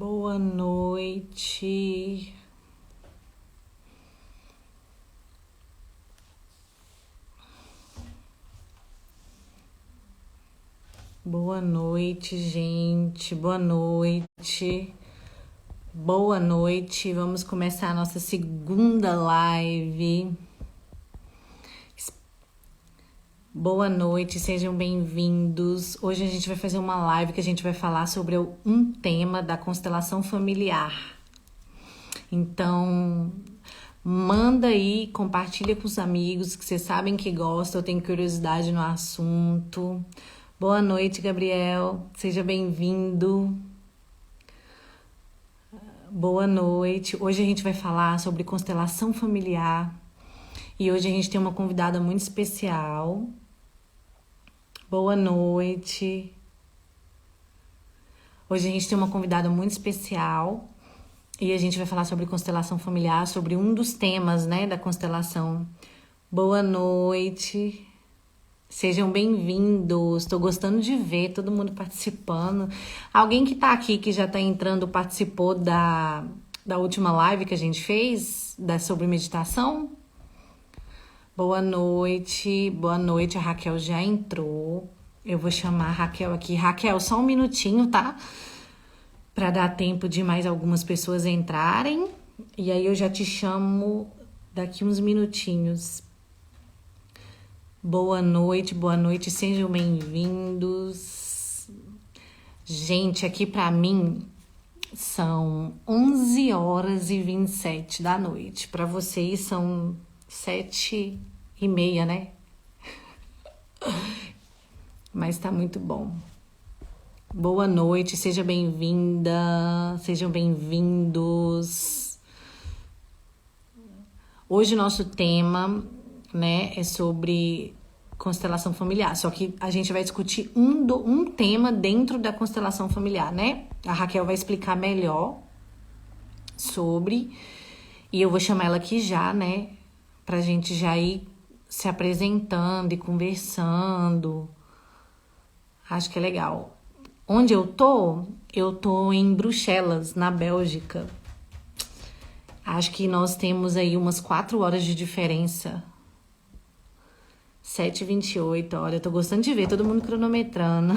Boa noite. Boa noite, gente. Boa noite. Boa noite. Vamos começar a nossa segunda live. Boa noite, sejam bem-vindos. Hoje a gente vai fazer uma live que a gente vai falar sobre um tema da constelação familiar. Então, manda aí, compartilha com os amigos que vocês sabem que gostam, eu tenho curiosidade no assunto. Boa noite, Gabriel. Seja bem-vindo. Boa noite. Hoje a gente vai falar sobre constelação familiar. E hoje a gente tem uma convidada muito especial. Boa noite. Hoje a gente tem uma convidada muito especial. E a gente vai falar sobre constelação familiar, sobre um dos temas, né, da constelação. Boa noite. Sejam bem-vindos. Estou gostando de ver todo mundo participando. Alguém que está aqui, que já está entrando, participou da última live que a gente fez, sobre meditação? Boa noite. Boa noite. A Raquel já entrou. Eu vou chamar a Raquel aqui. Raquel, só um minutinho, tá? Para dar tempo de mais algumas pessoas entrarem. E aí eu já te chamo daqui uns minutinhos. Boa noite, sejam bem-vindos. Gente, aqui para mim são 11 horas e 27 da noite. Para vocês são 7h30, né? Mas tá muito bom. Boa noite, seja bem-vinda, sejam bem-vindos. Hoje o nosso tema, né, é sobre constelação familiar. Só que a gente vai discutir um tema dentro da constelação familiar, né? A Raquel vai explicar melhor sobre, e eu vou chamar ela aqui já, né, pra gente já ir se apresentando e conversando. Acho que é legal. Onde eu tô? Eu tô em Bruxelas, na Bélgica. Acho que nós temos aí umas 4 horas de diferença. 7h28, olha, eu tô gostando de ver todo mundo cronometrando.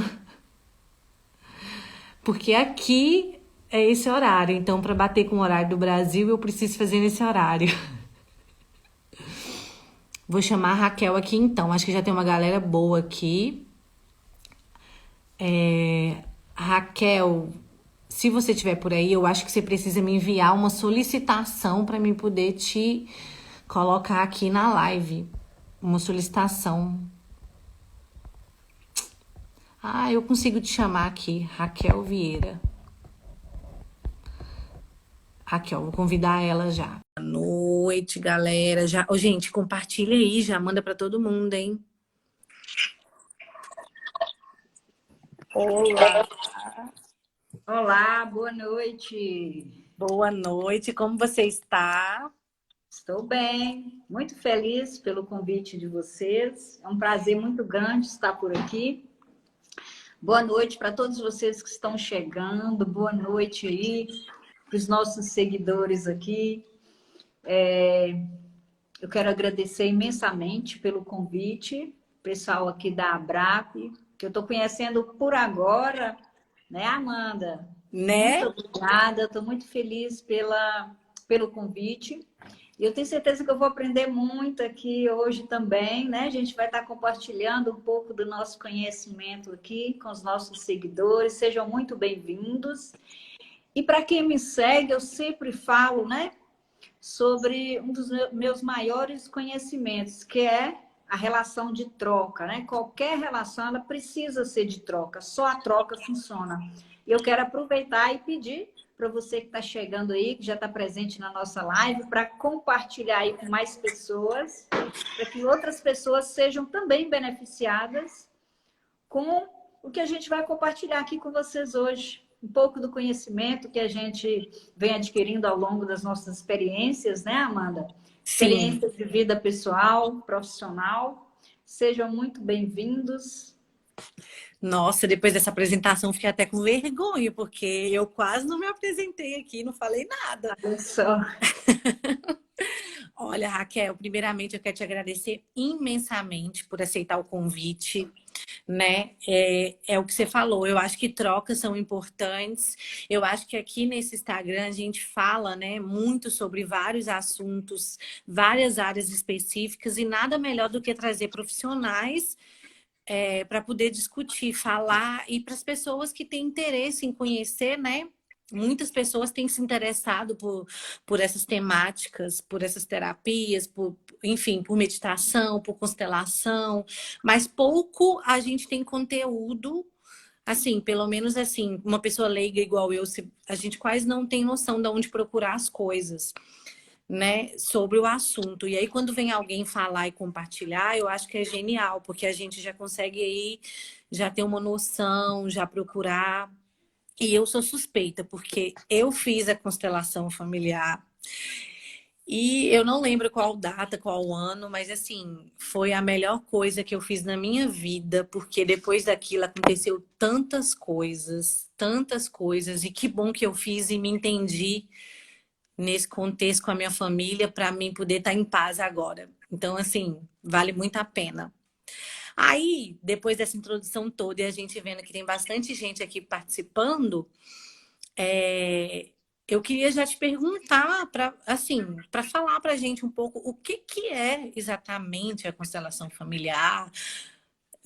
Porque aqui é esse horário, então para bater com o horário do Brasil, eu preciso fazer nesse horário. Vou chamar a Raquel aqui então, acho que já tem uma galera boa aqui. Raquel, se você estiver por aí, eu acho que você precisa me enviar uma solicitação para mim poder te colocar aqui na live. Uma solicitação. Eu consigo te chamar aqui, Raquel Vieira. Raquel, vou convidar ela já. Boa noite, galera. Gente, compartilha aí, já manda para todo mundo, hein? Olá. Olá, boa noite. Boa noite, como você está? Estou bem, muito feliz pelo convite de vocês. É um prazer muito grande estar por aqui. Boa noite para todos vocês que estão chegando. Boa noite aí para os nossos seguidores aqui. Eu quero agradecer imensamente pelo convite, pessoal aqui da Abrap, que eu estou conhecendo por agora, né, Amanda? Né? Muito obrigada, estou muito feliz pelo convite. E eu tenho certeza que eu vou aprender muito aqui hoje também, né? A gente vai estar compartilhando um pouco do nosso conhecimento aqui com os nossos seguidores. Sejam muito bem-vindos. E para quem me segue, eu sempre falo, né, sobre um dos meus maiores conhecimentos, que é a relação de troca, né? Qualquer relação, ela precisa ser de troca, só a troca funciona. E eu quero aproveitar e pedir para você que está chegando aí, que já está presente na nossa live, para compartilhar aí com mais pessoas, para que outras pessoas sejam também beneficiadas com o que a gente vai compartilhar aqui com vocês hoje. Um pouco do conhecimento que a gente vem adquirindo ao longo das nossas experiências, né, Amanda? Experiências de vida pessoal, profissional. Sejam muito bem-vindos. Nossa, depois dessa apresentação fiquei até com vergonha, porque eu quase não me apresentei aqui, não falei nada. Olha só. Olha, Raquel, primeiramente eu quero te agradecer imensamente por aceitar o convite, né? É o que você falou, eu acho que trocas são importantes. Eu acho que aqui nesse Instagram a gente fala, né, muito sobre vários assuntos, várias áreas específicas, e nada melhor do que trazer profissionais para poder discutir, falar, e para as pessoas que têm interesse em conhecer, né? Muitas pessoas têm se interessado por essas temáticas, por essas terapias, enfim, por meditação, por constelação, mas pouco a gente tem conteúdo, assim, pelo menos assim, uma pessoa leiga igual eu, a gente quase não tem noção de onde procurar as coisas, né, sobre o assunto. E aí, quando vem alguém falar e compartilhar, eu acho que é genial, porque a gente já consegue aí já ter uma noção, já procurar. E eu sou suspeita, porque eu fiz a constelação familiar e eu não lembro qual data, qual ano, mas assim, foi a melhor coisa que eu fiz na minha vida, porque depois daquilo aconteceu tantas coisas, e que bom que eu fiz e me entendi nesse contexto com a minha família para mim poder estar em paz agora. Então, assim, vale muito a pena. Aí, depois dessa introdução toda e a gente vendo que tem bastante gente aqui participando, é, eu queria já te perguntar para assim, para falar para a gente um pouco o que que é exatamente a constelação familiar,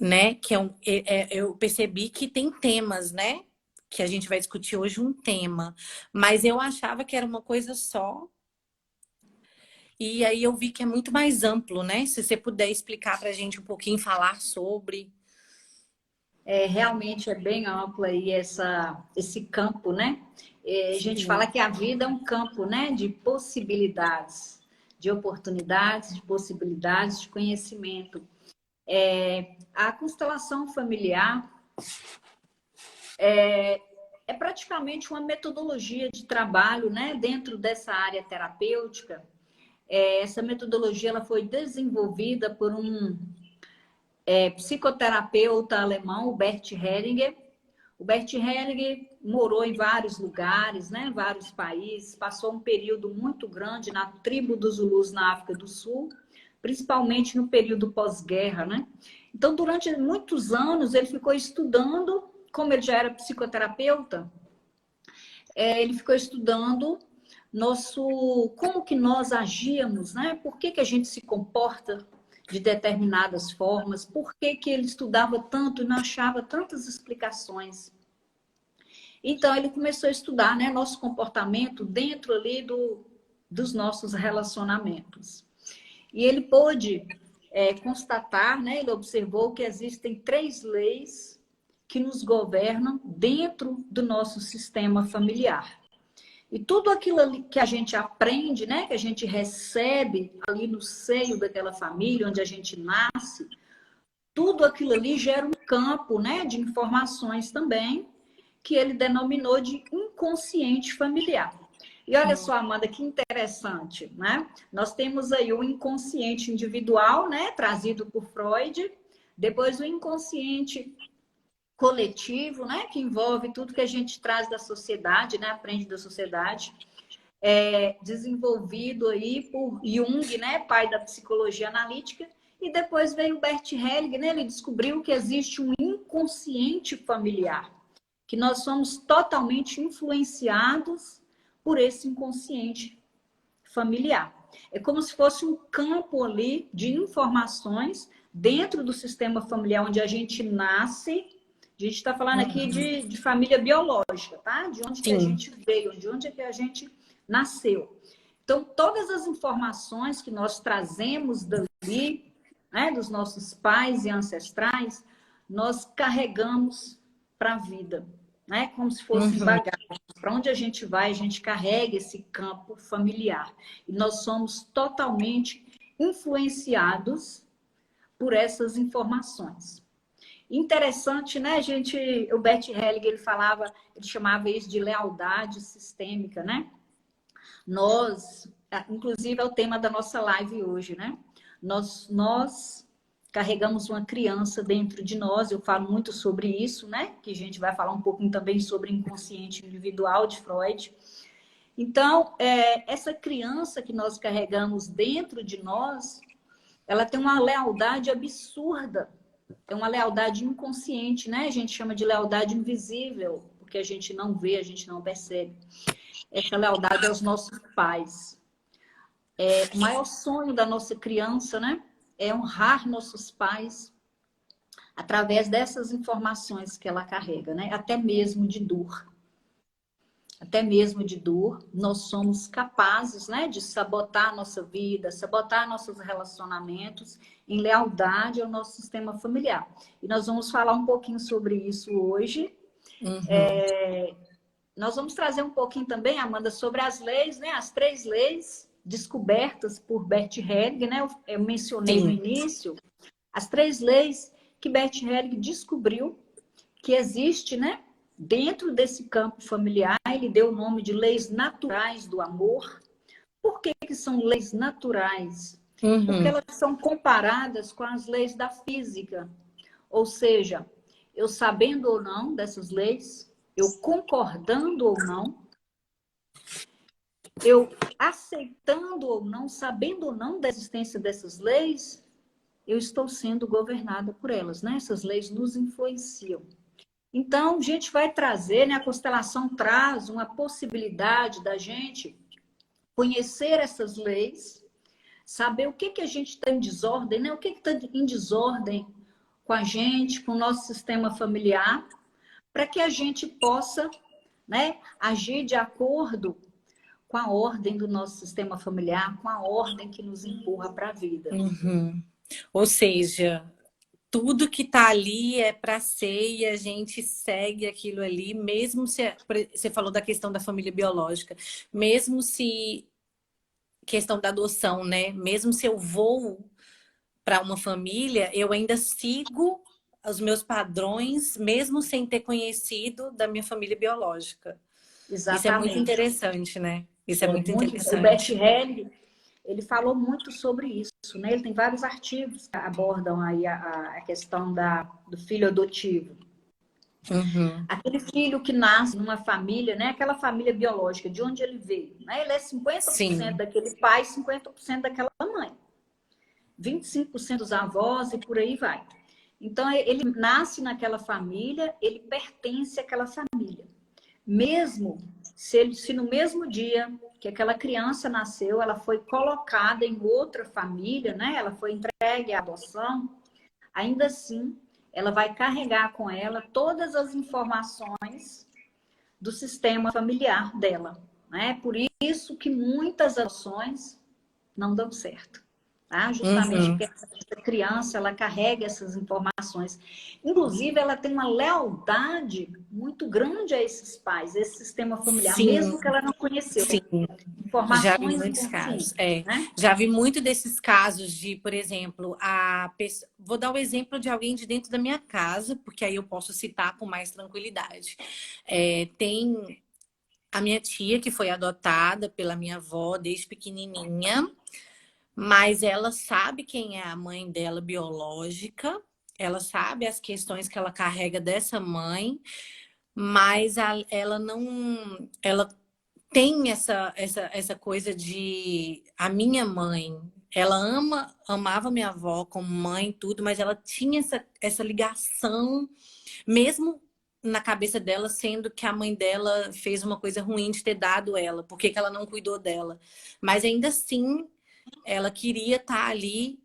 né? Que eu percebi que tem temas, né? Que a gente vai discutir hoje um tema, mas eu achava que era uma coisa só. E aí eu vi que é muito mais amplo, né? Se você puder explicar para a gente um pouquinho, falar sobre. Realmente é bem amplo aí esse campo, né? A gente fala Sim. que a vida é um campo, né, de possibilidades, de oportunidades, de possibilidades, de conhecimento. A constelação familiar é praticamente uma metodologia de trabalho, né, dentro dessa área terapêutica. Essa metodologia ela foi desenvolvida por um psicoterapeuta alemão, o Bert Hellinger. O Bert Hellinger morou em vários lugares, né, vários países, passou um período muito grande na tribo dos Zulus na África do Sul, principalmente no período pós-guerra, né? Então, durante muitos anos, ele ficou estudando, como ele já era psicoterapeuta, ele ficou estudando como que nós agíamos, né? Por que que a gente se comporta de determinadas formas, por que que ele estudava tanto e não achava tantas explicações. Então, ele começou a estudar, né, nosso comportamento dentro ali dos nossos relacionamentos. E ele pôde constatar, né, ele observou que existem 3 leis que nos governam dentro do nosso sistema familiar. E tudo aquilo ali que a gente aprende, né, que a gente recebe ali no seio daquela família onde a gente nasce, tudo aquilo ali gera um campo, né, de informações também, que ele denominou de inconsciente familiar. E olha só, Amanda, que interessante, né? Nós temos aí o inconsciente individual, né, trazido por Freud, depois o inconsciente coletivo, né, que envolve tudo que a gente traz da sociedade, né, aprende da sociedade, desenvolvido aí por Jung, né, pai da psicologia analítica, e depois veio o Bert Hellinger, né, ele descobriu que existe um inconsciente familiar, que nós somos totalmente influenciados por esse inconsciente familiar. É como se fosse um campo ali de informações dentro do sistema familiar onde a gente nasce. A gente está falando aqui de família biológica, tá? De onde que a Sim. gente veio, de onde que a gente nasceu. Então, todas as informações que nós trazemos dali, né, dos nossos pais e ancestrais, nós carregamos para a vida, né? Como se fosse Uhum. bagagem. Para onde a gente vai, a gente carrega esse campo familiar. E nós somos totalmente influenciados por essas informações. Interessante, né, gente? O Bert Hellinger, ele chamava isso de lealdade sistêmica, né? Inclusive é o tema da nossa live hoje, né? Nós carregamos uma criança dentro de nós. Eu falo muito sobre isso, né? Que a gente vai falar um pouquinho também sobre inconsciente individual de Freud. Então, essa criança que nós carregamos dentro de nós, ela tem uma lealdade absurda. É uma lealdade inconsciente, né? A gente chama de lealdade invisível, porque a gente não vê, a gente não percebe. Essa lealdade aos nossos pais. O maior sonho da nossa criança, né? É honrar nossos pais através dessas informações que ela carrega, né? Até mesmo de dor. Até mesmo de dor, nós somos capazes, né, de sabotar a nossa vida, sabotar nossos relacionamentos em lealdade ao nosso sistema familiar. E nós vamos falar um pouquinho sobre isso hoje. Nós vamos trazer um pouquinho também, Amanda, sobre as leis, né, as 3 leis descobertas por Bert Helling, né? Eu mencionei no início as 3 leis que Bert Helling descobriu que existe, né? Dentro desse campo familiar, ele deu o nome de leis naturais do amor. Por que são leis naturais? Porque elas são comparadas com as leis da física. Ou seja, eu sabendo ou não dessas leis, eu concordando ou não, eu aceitando ou não, sabendo ou não da existência dessas leis, eu estou sendo governada por elas, né? Essas leis nos influenciam. Então, a gente vai trazer, né? A constelação traz uma possibilidade da gente conhecer essas leis, saber o que a gente está em desordem, né? O que está em desordem com a gente, com o nosso sistema familiar, para que a gente possa, né, agir de acordo com a ordem do nosso sistema familiar, com a ordem que nos empurra para a vida. Ou seja, tudo que tá ali é para ser e a gente segue aquilo ali, mesmo se você falou da questão da família biológica, mesmo se questão da adoção, né? Mesmo se eu vou para uma família, eu ainda sigo os meus padrões, mesmo sem ter conhecido da minha família biológica. Exatamente. Isso é muito interessante, né? Isso é muito interessante. O Bert Helling, ele falou muito sobre isso, né? Ele tem vários artigos que abordam aí a questão do filho adotivo. Aquele filho que nasce numa família, né? Aquela família biológica, de onde ele veio, né? Ele é 50% daquele pai, 50% daquela mãe. 25% dos avós e por aí vai. Então, ele nasce naquela família, ele pertence àquela família. Mesmo se no mesmo dia que aquela criança nasceu, ela foi colocada em outra família, né? Ela foi entregue à adoção, ainda assim, ela vai carregar com ela todas as informações do sistema familiar dela, né? Por isso que muitas adoções não dão certo. Tá? Justamente porque essa criança, ela carrega essas informações. Inclusive, ela tem uma lealdade muito grande a esses pais, a esse sistema familiar, mesmo que ela não conheceu. Informações já vi muitos casos. Né? Já vi muito desses casos de, por exemplo, vou dar o exemplo de alguém de dentro da minha casa, porque aí eu posso citar com mais tranquilidade. Tem a minha tia, que foi adotada pela minha avó desde pequenininha, mas ela sabe quem é a mãe dela biológica, ela sabe as questões que ela carrega dessa mãe, mas ela não... Ela tem essa coisa de... A minha mãe, ela amava minha avó como mãe e tudo, mas ela tinha essa ligação, mesmo na cabeça dela, sendo que a mãe dela fez uma coisa ruim de ter dado ela, por que ela não cuidou dela? Mas ainda assim... ela queria estar ali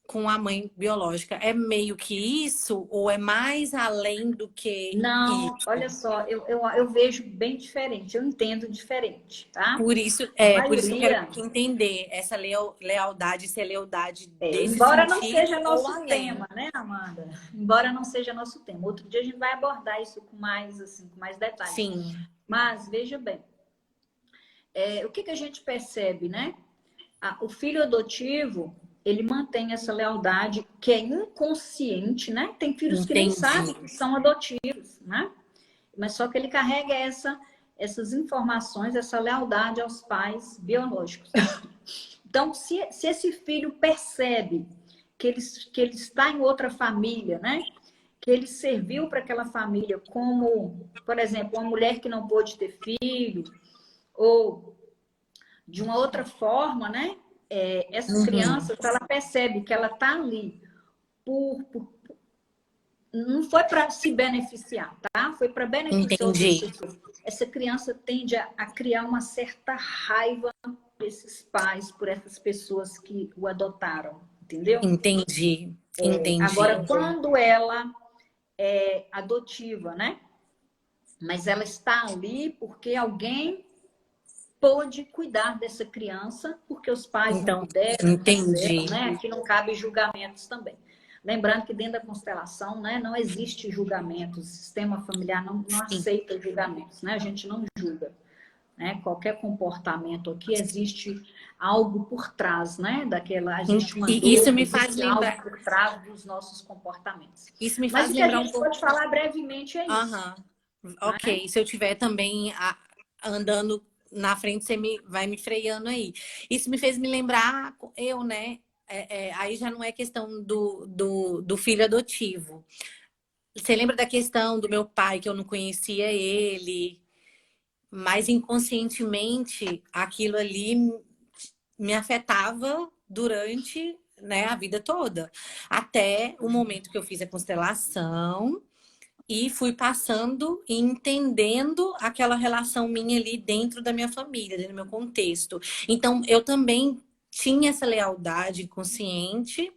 com a mãe biológica. É meio que isso ou é mais além do que Não, isso? olha só, eu vejo bem diferente, eu entendo diferente, tá? Por isso que eu quero entender essa lealdade, se é lealdade desse embora sentido, não seja nosso além. tema, né, Amanda? Embora não seja nosso tema. Outro dia a gente vai abordar isso com mais detalhes. Sim. Mas, veja bem, o que a gente percebe, né? O filho adotivo, ele mantém essa lealdade que é inconsciente, né? Tem filhos que nem sabem que são adotivos, né? Mas só que ele carrega essas informações, essa lealdade aos pais biológicos. Então, se esse filho percebe que ele está em outra família, né? Que ele serviu para aquela família como, por exemplo, uma mulher que não pôde ter filho, ou de uma outra forma, né? Essa Uhum. criança, se ela percebe que ela está ali por não foi para se beneficiar, tá? Foi para beneficiar outras Entendi, pessoas. Essa criança tende a criar uma certa raiva por esses pais, por essas pessoas que o adotaram, entendeu? entendi, entendi. Agora, quando ela é adotiva, né? Mas ela está ali porque alguém pôde cuidar dessa criança, porque os pais não Então, puderam, não quiseram, entendi. né? Aqui não cabe julgamentos também. Lembrando que dentro da constelação, né, não existe julgamentos, o sistema familiar não Sim. aceita julgamentos, né? A gente não julga, né? Qualquer comportamento aqui existe algo por trás, né? Daquela, existe uma E isso dor, me faz existe algo lembrar, por trás dos nossos comportamentos. isso me Mas faz o que a lembrar um gente pouco. pode falar brevemente é isso, Aham. né? Ok, se eu tiver também andando na frente, você vai me freando aí. Isso me fez me lembrar, eu, né? Aí já não é questão do filho adotivo. Você lembra da questão do meu pai, que eu não conhecia ele, mas inconscientemente aquilo ali me afetava durante, né, a vida toda. Até o momento que eu fiz a constelação. E fui passando e entendendo aquela relação minha ali dentro da minha família, dentro do meu contexto. Então, eu também tinha essa lealdade consciente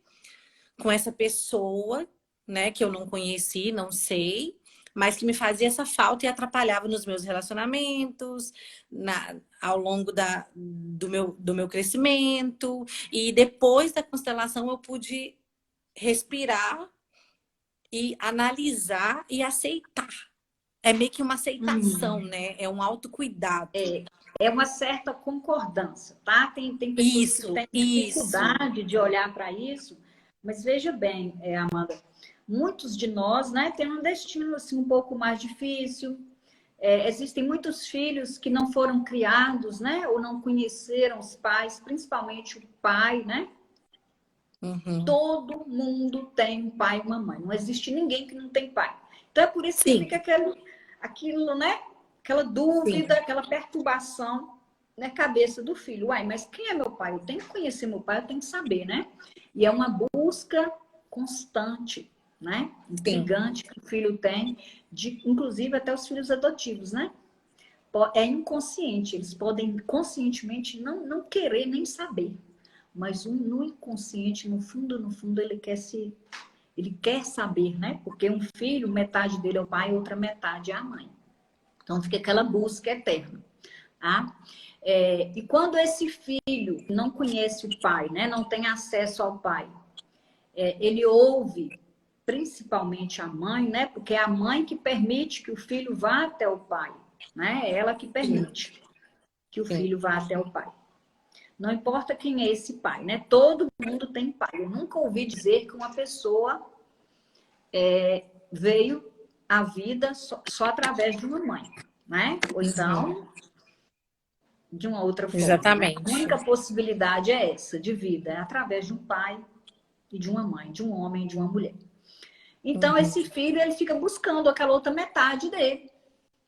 com essa pessoa, né, que eu não conheci, não sei, mas que me fazia essa falta e atrapalhava nos meus relacionamentos, ao longo do meu crescimento. E depois da constelação, eu pude respirar e analisar e aceitar. É meio que uma aceitação, né? É um autocuidado. É uma certa concordância, tá? Tem pessoas que Isso, têm isso. dificuldade de olhar para isso, mas veja bem, Amanda, muitos de nós, né, têm um destino assim um pouco mais difícil. Existem muitos filhos que não foram criados, né, ou não conheceram os pais, principalmente o pai, né? Uhum. Todo mundo tem um pai e uma mãe. Não existe ninguém que não tem pai. Então é por isso que Sim, fica aquilo, né? Aquela sim. dúvida, aquela perturbação na cabeça do filho. Uai, mas quem é meu pai? Eu tenho que conhecer meu pai, eu tenho que saber, né? E é uma busca constante, né? Sim. Intrigante que o filho tem, inclusive até os filhos adotivos, né? É inconsciente, eles podem conscientemente não querer nem saber, mas no inconsciente, no fundo, ele quer saber, né? Porque um filho, metade dele é o pai, outra metade é a mãe. Então fica aquela busca eterna, tá? E quando esse filho não conhece o pai, né? Não tem acesso ao pai, ele ouve principalmente a mãe, né? Porque é a mãe que permite que o filho vá até o pai, né? É ela que Sim, permite que o sim. filho vá até o pai. Não importa quem é esse pai, né? Todo mundo tem pai. Eu nunca ouvi dizer que uma pessoa veio à vida só através de uma mãe, né? Ou Uhum. então de uma outra forma, né? A Exatamente. única possibilidade é essa de vida, é através de um pai e de uma mãe, de um homem e de uma mulher. Então Uhum. esse filho ele fica buscando aquela outra metade dele,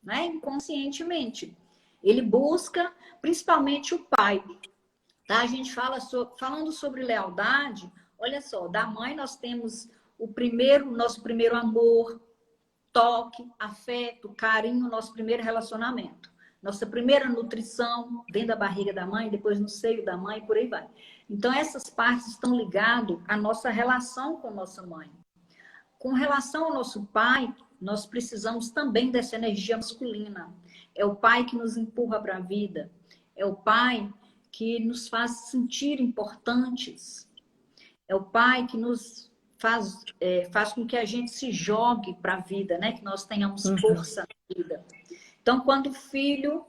né? Inconscientemente. Ele busca principalmente o pai. Tá? A gente falando sobre lealdade, olha só, da mãe nós temos nosso primeiro amor, toque, afeto, carinho, nosso primeiro relacionamento. Nossa primeira nutrição dentro da barriga da mãe, depois no seio da mãe, por aí vai. Então, essas partes estão ligadas à nossa relação com nossa mãe. Com relação ao nosso pai, nós precisamos também dessa energia masculina. É o pai que nos empurra para a vida. É o pai que nos faz sentir importantes. É o pai que nos faz com que a gente se jogue para a vida, né? Que nós tenhamos Uhum. força na vida. Então, quando o filho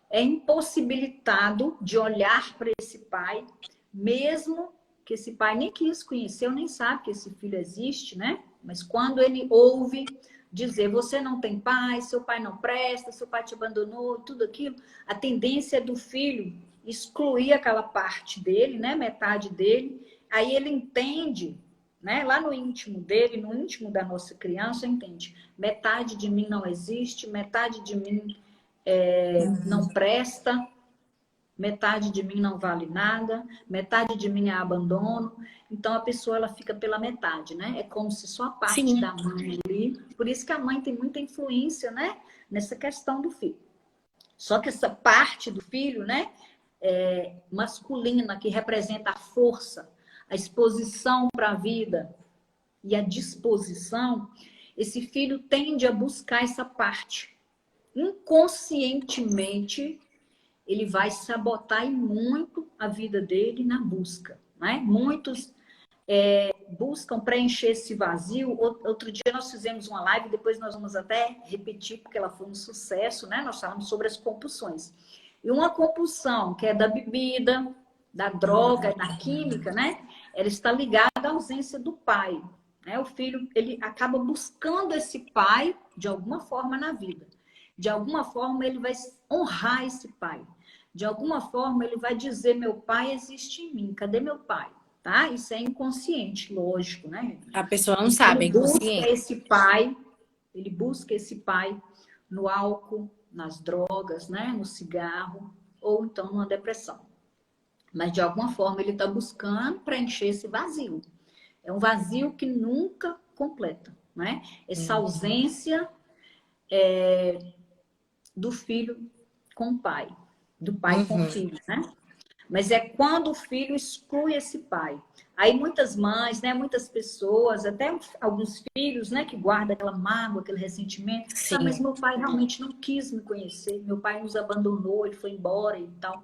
é impossibilitado de olhar para esse pai, mesmo que esse pai nem quis conhecer, ou nem sabe que esse filho existe, né? Mas quando ele ouve dizer, você não tem pai, seu pai não presta, seu pai te abandonou, tudo aquilo, a tendência do filho excluir aquela parte dele, né? Metade dele, aí ele entende, né? Lá no íntimo dele, no íntimo da nossa criança, entende. Metade de mim não existe, metade de mim não presta, metade de mim não vale nada, metade de mim é abandono. Então a pessoa ela fica pela metade, né? É como se só a parte Sim. da mãe ali. Por isso que a mãe tem muita influência, né? Nessa questão do filho. Só que essa parte do filho, né? Masculina, que representa a força, a exposição para a vida e a disposição, esse filho tende a buscar essa parte. Inconscientemente, ele vai sabotar muito a vida dele na busca, né? Muitos buscam preencher esse vazio. Outro dia nós fizemos uma live, depois nós vamos até repetir, porque ela foi um sucesso, né? Nós falamos sobre as compulsões. E uma compulsão, que é da bebida, da droga, da química, né? Ela está ligada à ausência do pai, né? O filho, ele acaba buscando esse pai de alguma forma na vida. De alguma forma, ele vai honrar esse pai. De alguma forma, ele vai dizer, meu pai existe em mim, cadê meu pai? Tá? Isso é inconsciente, lógico, né? A pessoa não E sabe, é ele busca inconsciente. esse pai no álcool, nas drogas, né? No cigarro, ou então numa depressão. Mas de alguma forma ele está buscando preencher esse vazio. É um vazio que nunca completa, né? Essa ausência do filho com o pai, do pai com o filho, né? Mas é quando o filho exclui esse pai. Aí muitas mães, né, muitas pessoas, até alguns filhos, né, que guardam aquela mágoa, aquele ressentimento. Ah, mas Sim. meu pai realmente não quis me conhecer, meu pai nos abandonou, ele foi embora e tal.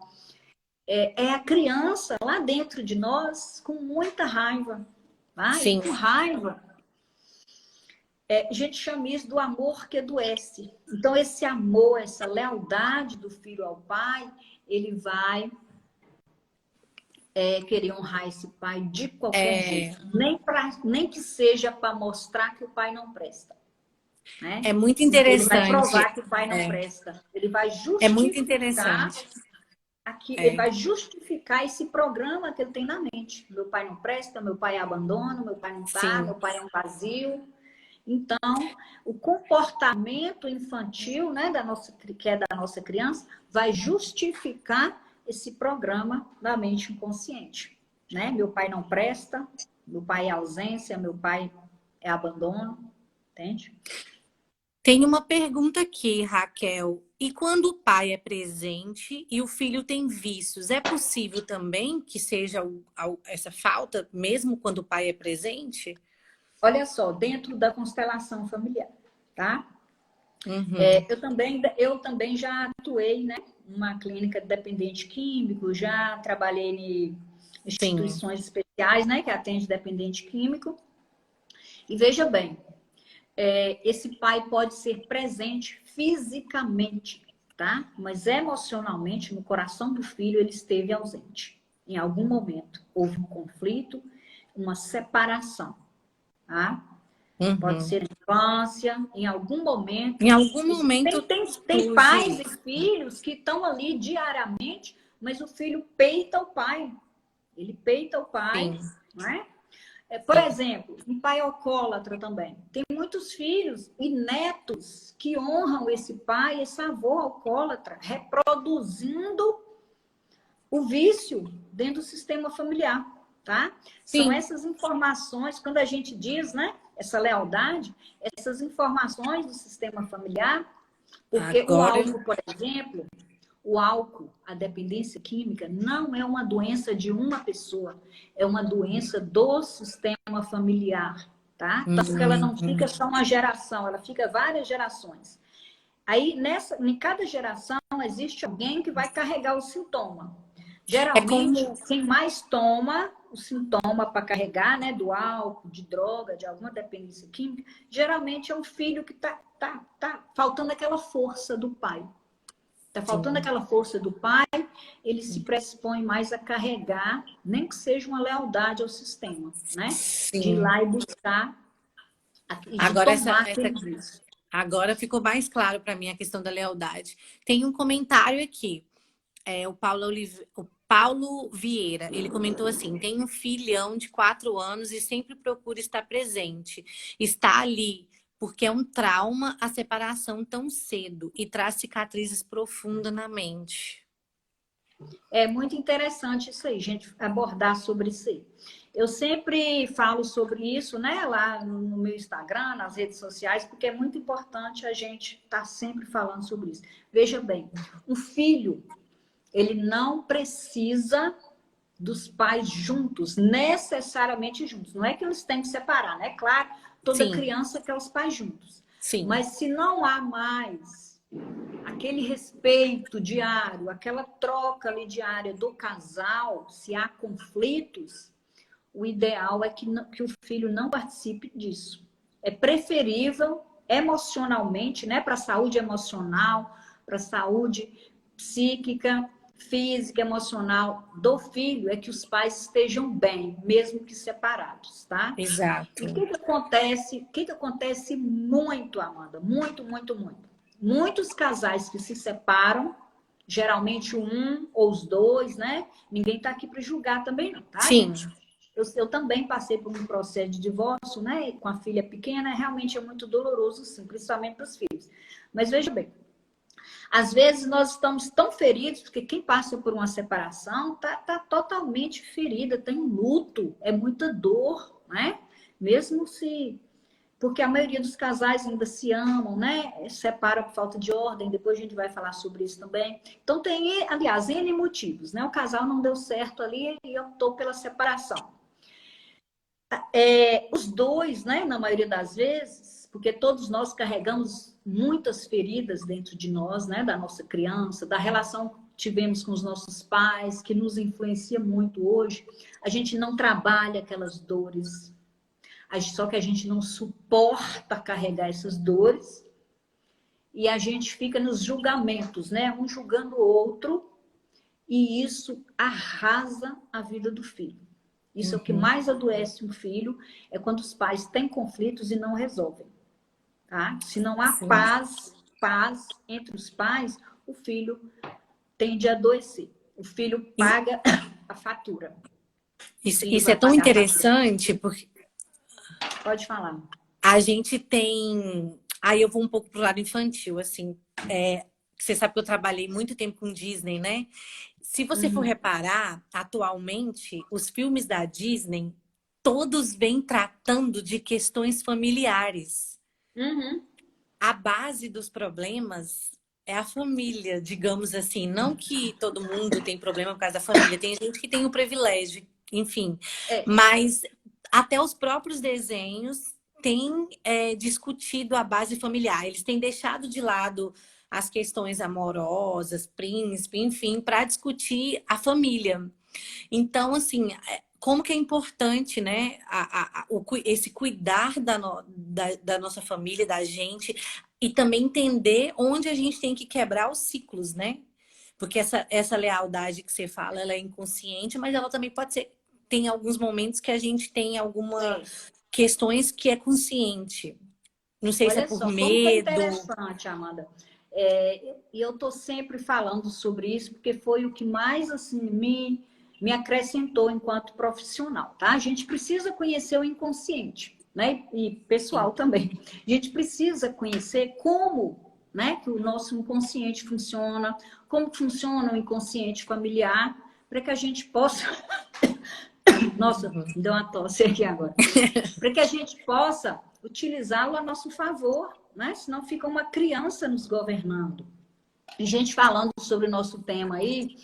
É a criança lá dentro de nós com muita raiva, tá? E Sim. com raiva, a gente chama isso do amor que adoece. Então esse amor, essa lealdade do filho ao pai, ele vai querer honrar esse pai de qualquer jeito. Nem que seja para mostrar que o pai não presta. Né? É muito Ele vai interessante. provar que o pai não presta. Ele vai É muito justificar interessante. ele vai justificar esse programa que ele tem na mente. Meu pai não presta, meu pai é abandono, meu pai não tá, Sim. meu pai é um vazio. Então, o comportamento infantil, né, que é da nossa criança, vai justificar esse programa da mente inconsciente. Né? Meu pai não presta, meu pai é ausência, meu pai é abandono, entende? Tem uma pergunta aqui, Raquel. E quando o pai é presente e o filho tem vícios, é possível também que seja essa falta, mesmo quando o pai é presente? Olha só, dentro da constelação familiar, tá? Eu também já atuei, né, numa clínica de dependente químico, já trabalhei em Sim. instituições especiais, né, que atende dependente químico. E veja bem, esse pai pode ser presente fisicamente, tá? Mas emocionalmente, no coração do filho, ele esteve ausente. Em algum momento houve um conflito, uma separação, tá? Pode ser infância, em algum momento. Em algum momento Tem surge pais e isso. filhos que estão ali diariamente, mas o filho peita o pai. Ele peita o pai, Sim. não é? Por exemplo, um pai alcoólatra também. Tem muitos filhos e netos que honram esse pai, esse avô alcoólatra, reproduzindo o vício dentro do sistema familiar, tá? São Sim. essas informações, quando a gente diz, né, essa lealdade, essas informações do sistema familiar, porque o Agora, álcool, por exemplo, o álcool, a dependência química, não é uma doença de uma pessoa, é uma doença do sistema familiar, tá? Tanto que ela não fica só uma geração, ela fica várias gerações. Aí, em cada geração, existe alguém que vai carregar o sintoma. é Geralmente, como quem mais toma o sintoma para carregar, né, do álcool, de droga, de alguma dependência química, geralmente é um filho que tá faltando aquela força do pai. Tá faltando aquela força do pai, ele se predispõe mais a carregar, nem que seja uma lealdade ao sistema, né? De ir sim. lá e buscar, e de Agora tomar aquele vício. agora ficou mais claro para mim a questão da lealdade. Tem um comentário aqui. O Paulo Vieira, ele comentou assim: tem um filhão de 4 anos e sempre procura estar presente. Está ali, porque é um trauma a separação tão cedo e traz cicatrizes profundas na mente. É muito interessante isso aí, gente, abordar sobre isso aí. Eu sempre falo sobre isso, né, lá no meu Instagram, nas redes sociais, porque é muito importante a gente estar sempre falando sobre isso. Veja bem, um filho, ele não precisa dos pais juntos, necessariamente juntos. Não é que eles têm que separar, né? Claro, toda Sim, criança quer os pais juntos. sim. Mas se não há mais aquele respeito diário, aquela troca ali diária do casal, se há conflitos, o ideal é que o filho não participe disso. É preferível emocionalmente, né, para a saúde emocional, para a saúde psíquica, física, emocional do filho, é que os pais estejam bem, mesmo que separados, tá? E o Exato. que que acontece? O que que acontece muito, Amanda? Muito, muito, muito. Muitos casais que se separam, geralmente um ou os dois, né? Ninguém tá aqui para julgar também, não, tá, Sim, gente? Eu também passei por um processo de divórcio, né? Com a filha pequena, realmente é muito doloroso, sim, principalmente para os filhos. Mas veja bem, às vezes nós estamos tão feridos, porque quem passa por uma separação tá totalmente ferida, tem um luto, é muita dor, né? Mesmo se. Porque a maioria dos casais ainda se amam, né? Separa por falta de ordem, depois a gente vai falar sobre isso também. Então tem, aliás, N motivos, né? O casal não deu certo ali e optou pela separação. Os dois, né, na maioria das vezes, porque todos nós carregamos muitas feridas dentro de nós, né, da nossa criança, da relação que tivemos com os nossos pais, que nos influencia muito hoje. A gente não trabalha aquelas dores, só que a gente não suporta carregar essas dores e a gente fica nos julgamentos, né, um julgando o outro, e isso arrasa a vida do filho. Isso é o que uhum, mais adoece um filho, é quando os pais têm conflitos e não resolvem, tá? Se não há sim. paz entre os pais, o filho tende a adoecer. O filho E paga a fatura. O Isso, filho isso é vai tão pagar a fatura. interessante porque Pode falar. a gente tem. Aí eu vou um pouco pro lado infantil, assim. Você sabe que eu trabalhei muito tempo com Disney, né? Se você for Uhum. reparar, atualmente, os filmes da Disney, todos vêm tratando de questões familiares. Uhum. A base dos problemas é a família, digamos assim. Não que todo mundo tem problema por causa da família, tem gente que tem o privilégio, enfim. É, Mas até os próprios desenhos têm discutido a base familiar. Eles têm deixado de lado as questões amorosas, príncipe, enfim, para discutir a família. Então, assim, como que é importante, né, esse cuidar da nossa família, da gente, e também entender onde a gente tem que quebrar os ciclos, né? Porque essa lealdade que você fala, ela é inconsciente, mas ela também pode ser. Tem alguns momentos que a gente tem algumas é. questões que é consciente. Não sei se é Olha por só, como que é medo. interessante, Amanda. E eu estou sempre falando sobre isso, porque foi o que mais assim me acrescentou enquanto profissional, tá? A gente precisa conhecer o inconsciente, né? E Sim. pessoal também. A gente precisa conhecer como, né, que o nosso inconsciente funciona, como funciona o inconsciente familiar, para que a gente possa. Nossa, Uhum. me deu uma tosse aqui agora. Para que a gente possa utilizá-lo a nosso favor, né? Senão fica uma criança nos governando. E gente falando sobre o nosso tema aí,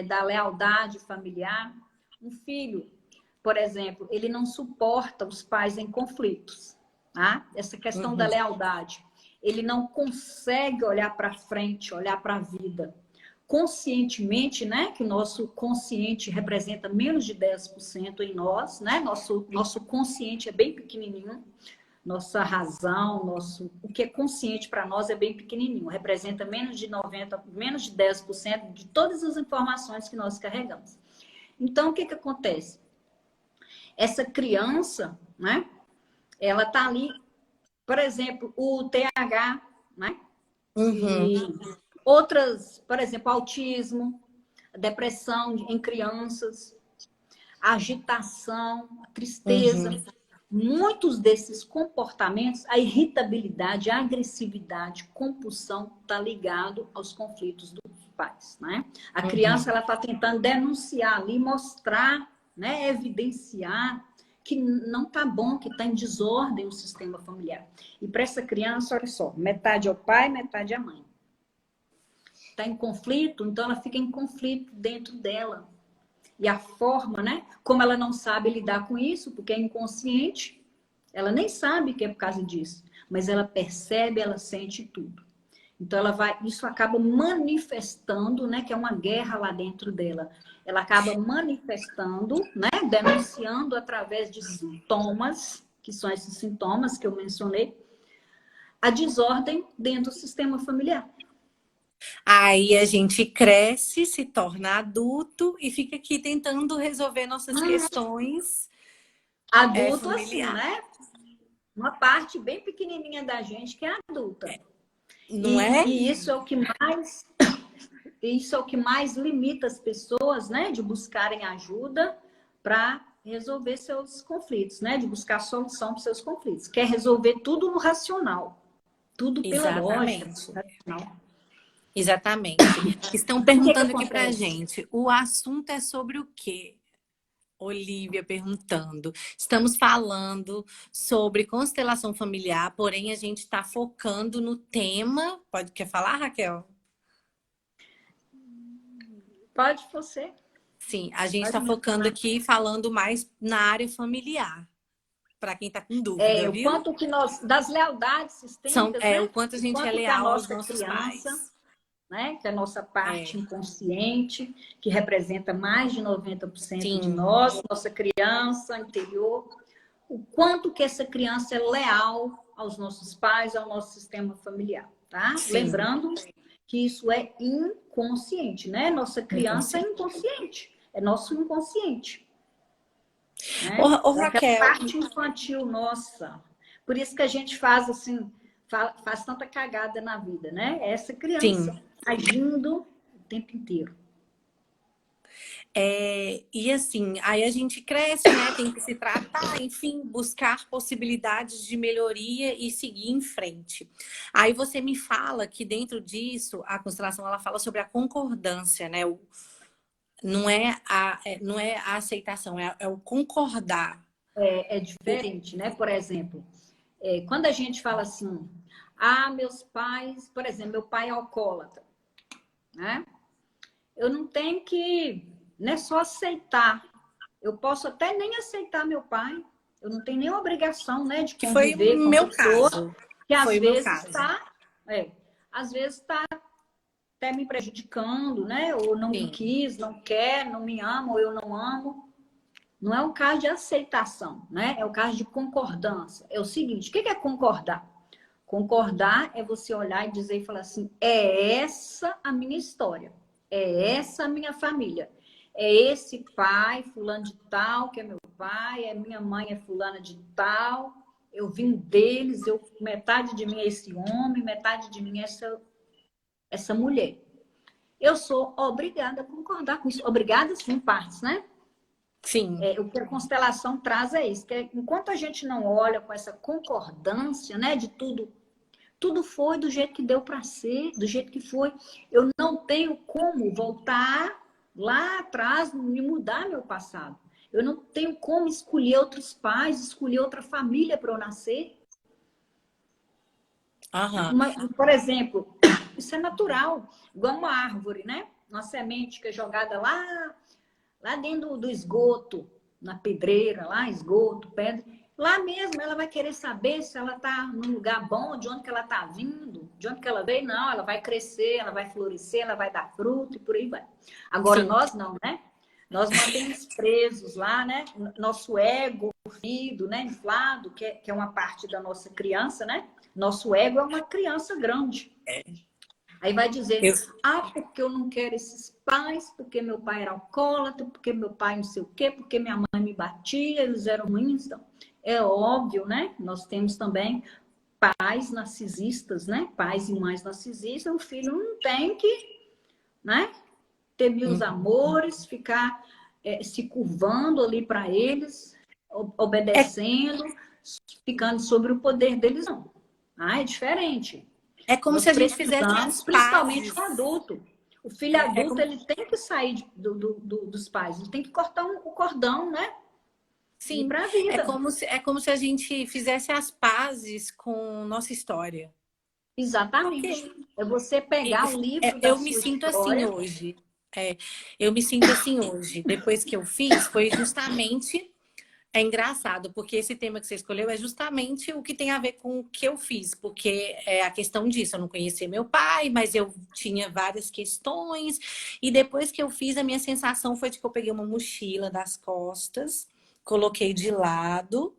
da lealdade familiar. Um filho, por exemplo, ele não suporta os pais em conflitos, tá? Essa questão da Uhum. lealdade. Ele não consegue olhar para frente, olhar para a vida conscientemente, né? Que o nosso consciente representa menos de 10% em nós, né? Nosso consciente é bem pequenininho, nossa razão, o que é consciente para nós é bem pequenininho, representa menos de 90, menos de 10% de todas as informações que nós carregamos. Então, o que que acontece? Essa criança, né? Ela tá ali, por exemplo, o TH, né? Uhum. E outras, por exemplo, autismo, depressão em crianças, agitação, tristeza. Uhum. Muitos desses comportamentos, a irritabilidade, a agressividade, compulsão, está ligado aos conflitos dos pais, né? A criança, Uhum. ela está tentando denunciar ali, mostrar, né, evidenciar que não está bom, que está em desordem o sistema familiar. E para essa criança, olha só, metade é o pai, metade é a mãe. Está em conflito, então ela fica em conflito dentro dela. E a forma, né? Como ela não sabe lidar com isso, porque é inconsciente, ela nem sabe que é por causa disso, mas ela percebe, ela sente tudo. Então ela vai, isso acaba manifestando, né? Que é uma guerra lá dentro dela. Ela acaba manifestando, né? Denunciando através de sintomas, que são esses sintomas que eu mencionei, a desordem dentro do sistema familiar. Aí a gente cresce, se torna adulto e fica aqui tentando resolver nossas questões Adulto assim, familiares. né? Uma parte bem pequenininha da gente que é adulta. Não é? E isso é o que mais limita as pessoas, né, de buscarem ajuda para resolver seus conflitos, né, de buscar solução para seus conflitos. Quer resolver tudo no racional, tudo pela lógica, Exatamente. racional. Exatamente. Estão O que perguntando aqui pra acontece? gente, o assunto é sobre o quê? Olivia perguntando. Estamos falando sobre constelação familiar, porém a gente está focando no tema. Quer falar, Raquel? Pode você, Sim, a gente pode está focando mencionar. aqui falando mais na área familiar, para quem está com dúvida, O viu? quanto que nós, das lealdades sistêmicas, O né? quanto a O gente é quanto que a leal aos nossa nossos criança, pais. né, que é a nossa parte É, inconsciente, que representa mais de 90% de sim, nós, nossa criança interior, o quanto que essa criança é leal aos nossos pais, ao nosso sistema familiar, tá? sim. Lembrando que isso é inconsciente, né? Nossa criança é Inconsciente. inconsciente, é nosso inconsciente, Ô, né? ô, É aquela Raquel, parte infantil nossa. Por isso que a gente faz assim, faz tanta cagada na vida, né? É essa criança sim. agindo o tempo inteiro. E assim, aí a gente cresce, né? Tem que se tratar, enfim, buscar possibilidades de melhoria e seguir em frente. Aí você me fala que dentro disso, a constelação ela fala sobre a concordância, né? Não é a aceitação, é o concordar. É diferente, né? Por exemplo, quando a gente fala assim, meus pais, por exemplo, meu pai é alcoólatra, né? Eu não tenho que, não é só aceitar. Eu posso até nem aceitar meu pai. Eu não tenho nem obrigação, né, de Que foi o conviver com a meu pessoa caso. que às Foi o meu vezes caso. às vezes está até me prejudicando, né? Ou não me Sim. quis, não quer, não me ama, ou eu não amo. Não é um caso de aceitação, né? É o caso de concordância. É o seguinte, o que é concordar? Concordar é você olhar e dizer e falar assim: é essa a minha história, é essa a minha família, é esse pai, fulano de tal, que é meu pai, é minha mãe, é fulana de tal, eu vim deles, metade de mim é esse homem, metade de mim é essa mulher. Eu sou obrigada a concordar com isso. Obrigada, sim, em partes, né? Sim. O que a constelação traz é isso, que enquanto a gente não olha com essa concordância, né, de tudo foi do jeito que deu para ser, do jeito que foi. Eu não tenho como voltar lá atrás e mudar meu passado. Eu não tenho como escolher outros pais, escolher outra família para eu nascer. Aham. Por exemplo, isso é natural, igual uma árvore, né? Uma semente que é jogada lá dentro do esgoto, na pedreira, lá, esgoto, pedra. Lá mesmo ela vai querer saber se ela está num lugar bom, de onde que ela está vindo, de onde que ela veio. Não, ela vai crescer, ela vai florescer, ela vai dar fruto e por aí vai. Agora, Sim. nós não, né? Nós mantemos presos lá, né? Nosso ego ferido, né? Inflado, que é uma parte da nossa criança, né? Nosso ego é uma criança grande. Aí vai dizer, Eu, porque eu não quero esses pais, porque meu pai era alcoólatra, porque meu pai não sei o quê, porque minha mãe me batia, eles eram ruins. Então, é óbvio, né? Nós temos também pais narcisistas, né? Pais e mães narcisistas, o filho não tem que, né? ter mil amores, ficar se curvando ali para eles, obedecendo, ficando sobre o poder deles, não. É diferente. É como Nós se a gente fizesse precisamos, as principalmente pazes. o adulto. O filho adulto, Como... ele tem que sair dos pais, ele tem que cortar o cordão, né? E ir Sim, para a vida. é como se a gente fizesse as pazes com nossa história. Exatamente. Ok. É você pegar o livro da Eu me sua sinto assim história. hoje. Eu me sinto assim hoje. Depois que eu fiz, foi justamente. É engraçado, porque esse tema que você escolheu é justamente o que tem a ver com o que eu fiz, porque é a questão disso. Eu não conhecia meu pai, mas eu tinha várias questões. E depois que eu fiz, a minha sensação foi de que eu peguei uma mochila das costas, coloquei de lado.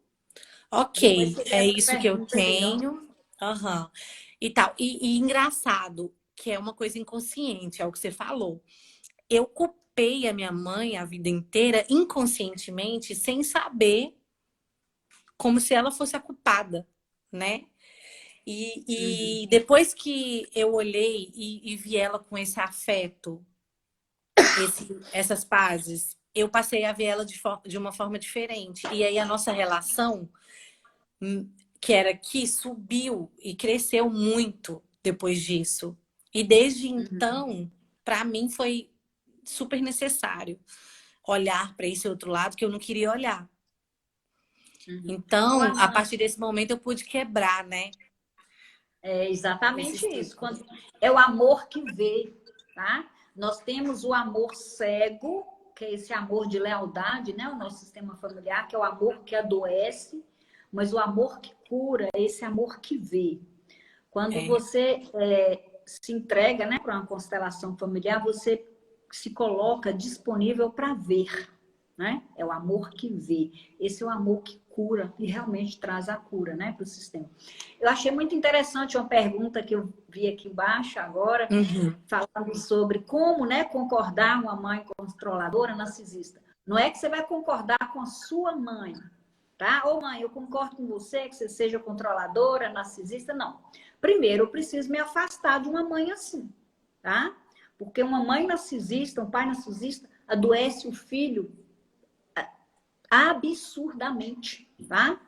Depois Ok, seria é essa isso que eu pergunta aí, ó. tenho. Aham. E tal. E engraçado, que é uma coisa inconsciente, é o que você falou. Eu culpei a minha mãe a vida inteira, inconscientemente, sem saber, como se ela fosse a culpada, né? Uhum. E depois que eu olhei e vi ela com esse afeto, essas pazes, eu passei a ver ela de uma forma diferente. E aí a nossa relação, que era aqui, subiu e cresceu muito depois disso. E desde Uhum. então, para mim foi super necessário olhar para esse outro lado que eu não queria olhar. Uhum. Ô, Então, a Amanda, partir desse momento eu pude quebrar, né? é Esse exatamente isso. ciclo. É o amor que vê, tá? Nós temos o amor cego, que é esse amor de lealdade, né? O nosso sistema familiar, que é o amor que adoece, mas o amor que cura é esse amor que vê. Quando É, você se entrega, né, para uma constelação familiar, você se coloca disponível para ver, né? É o amor que vê. Esse é o amor que cura e realmente traz a cura, né, para o sistema. Eu achei muito interessante uma pergunta que eu vi aqui embaixo agora, uhum. falando sobre como, né, concordar uma mãe controladora narcisista. Não é que você vai concordar com a sua mãe, tá? Ô mãe, eu concordo com você que você seja controladora, narcisista, não. Primeiro, eu preciso me afastar de uma mãe assim, tá? Porque uma mãe narcisista, um pai narcisista, adoece o filho absurdamente, tá?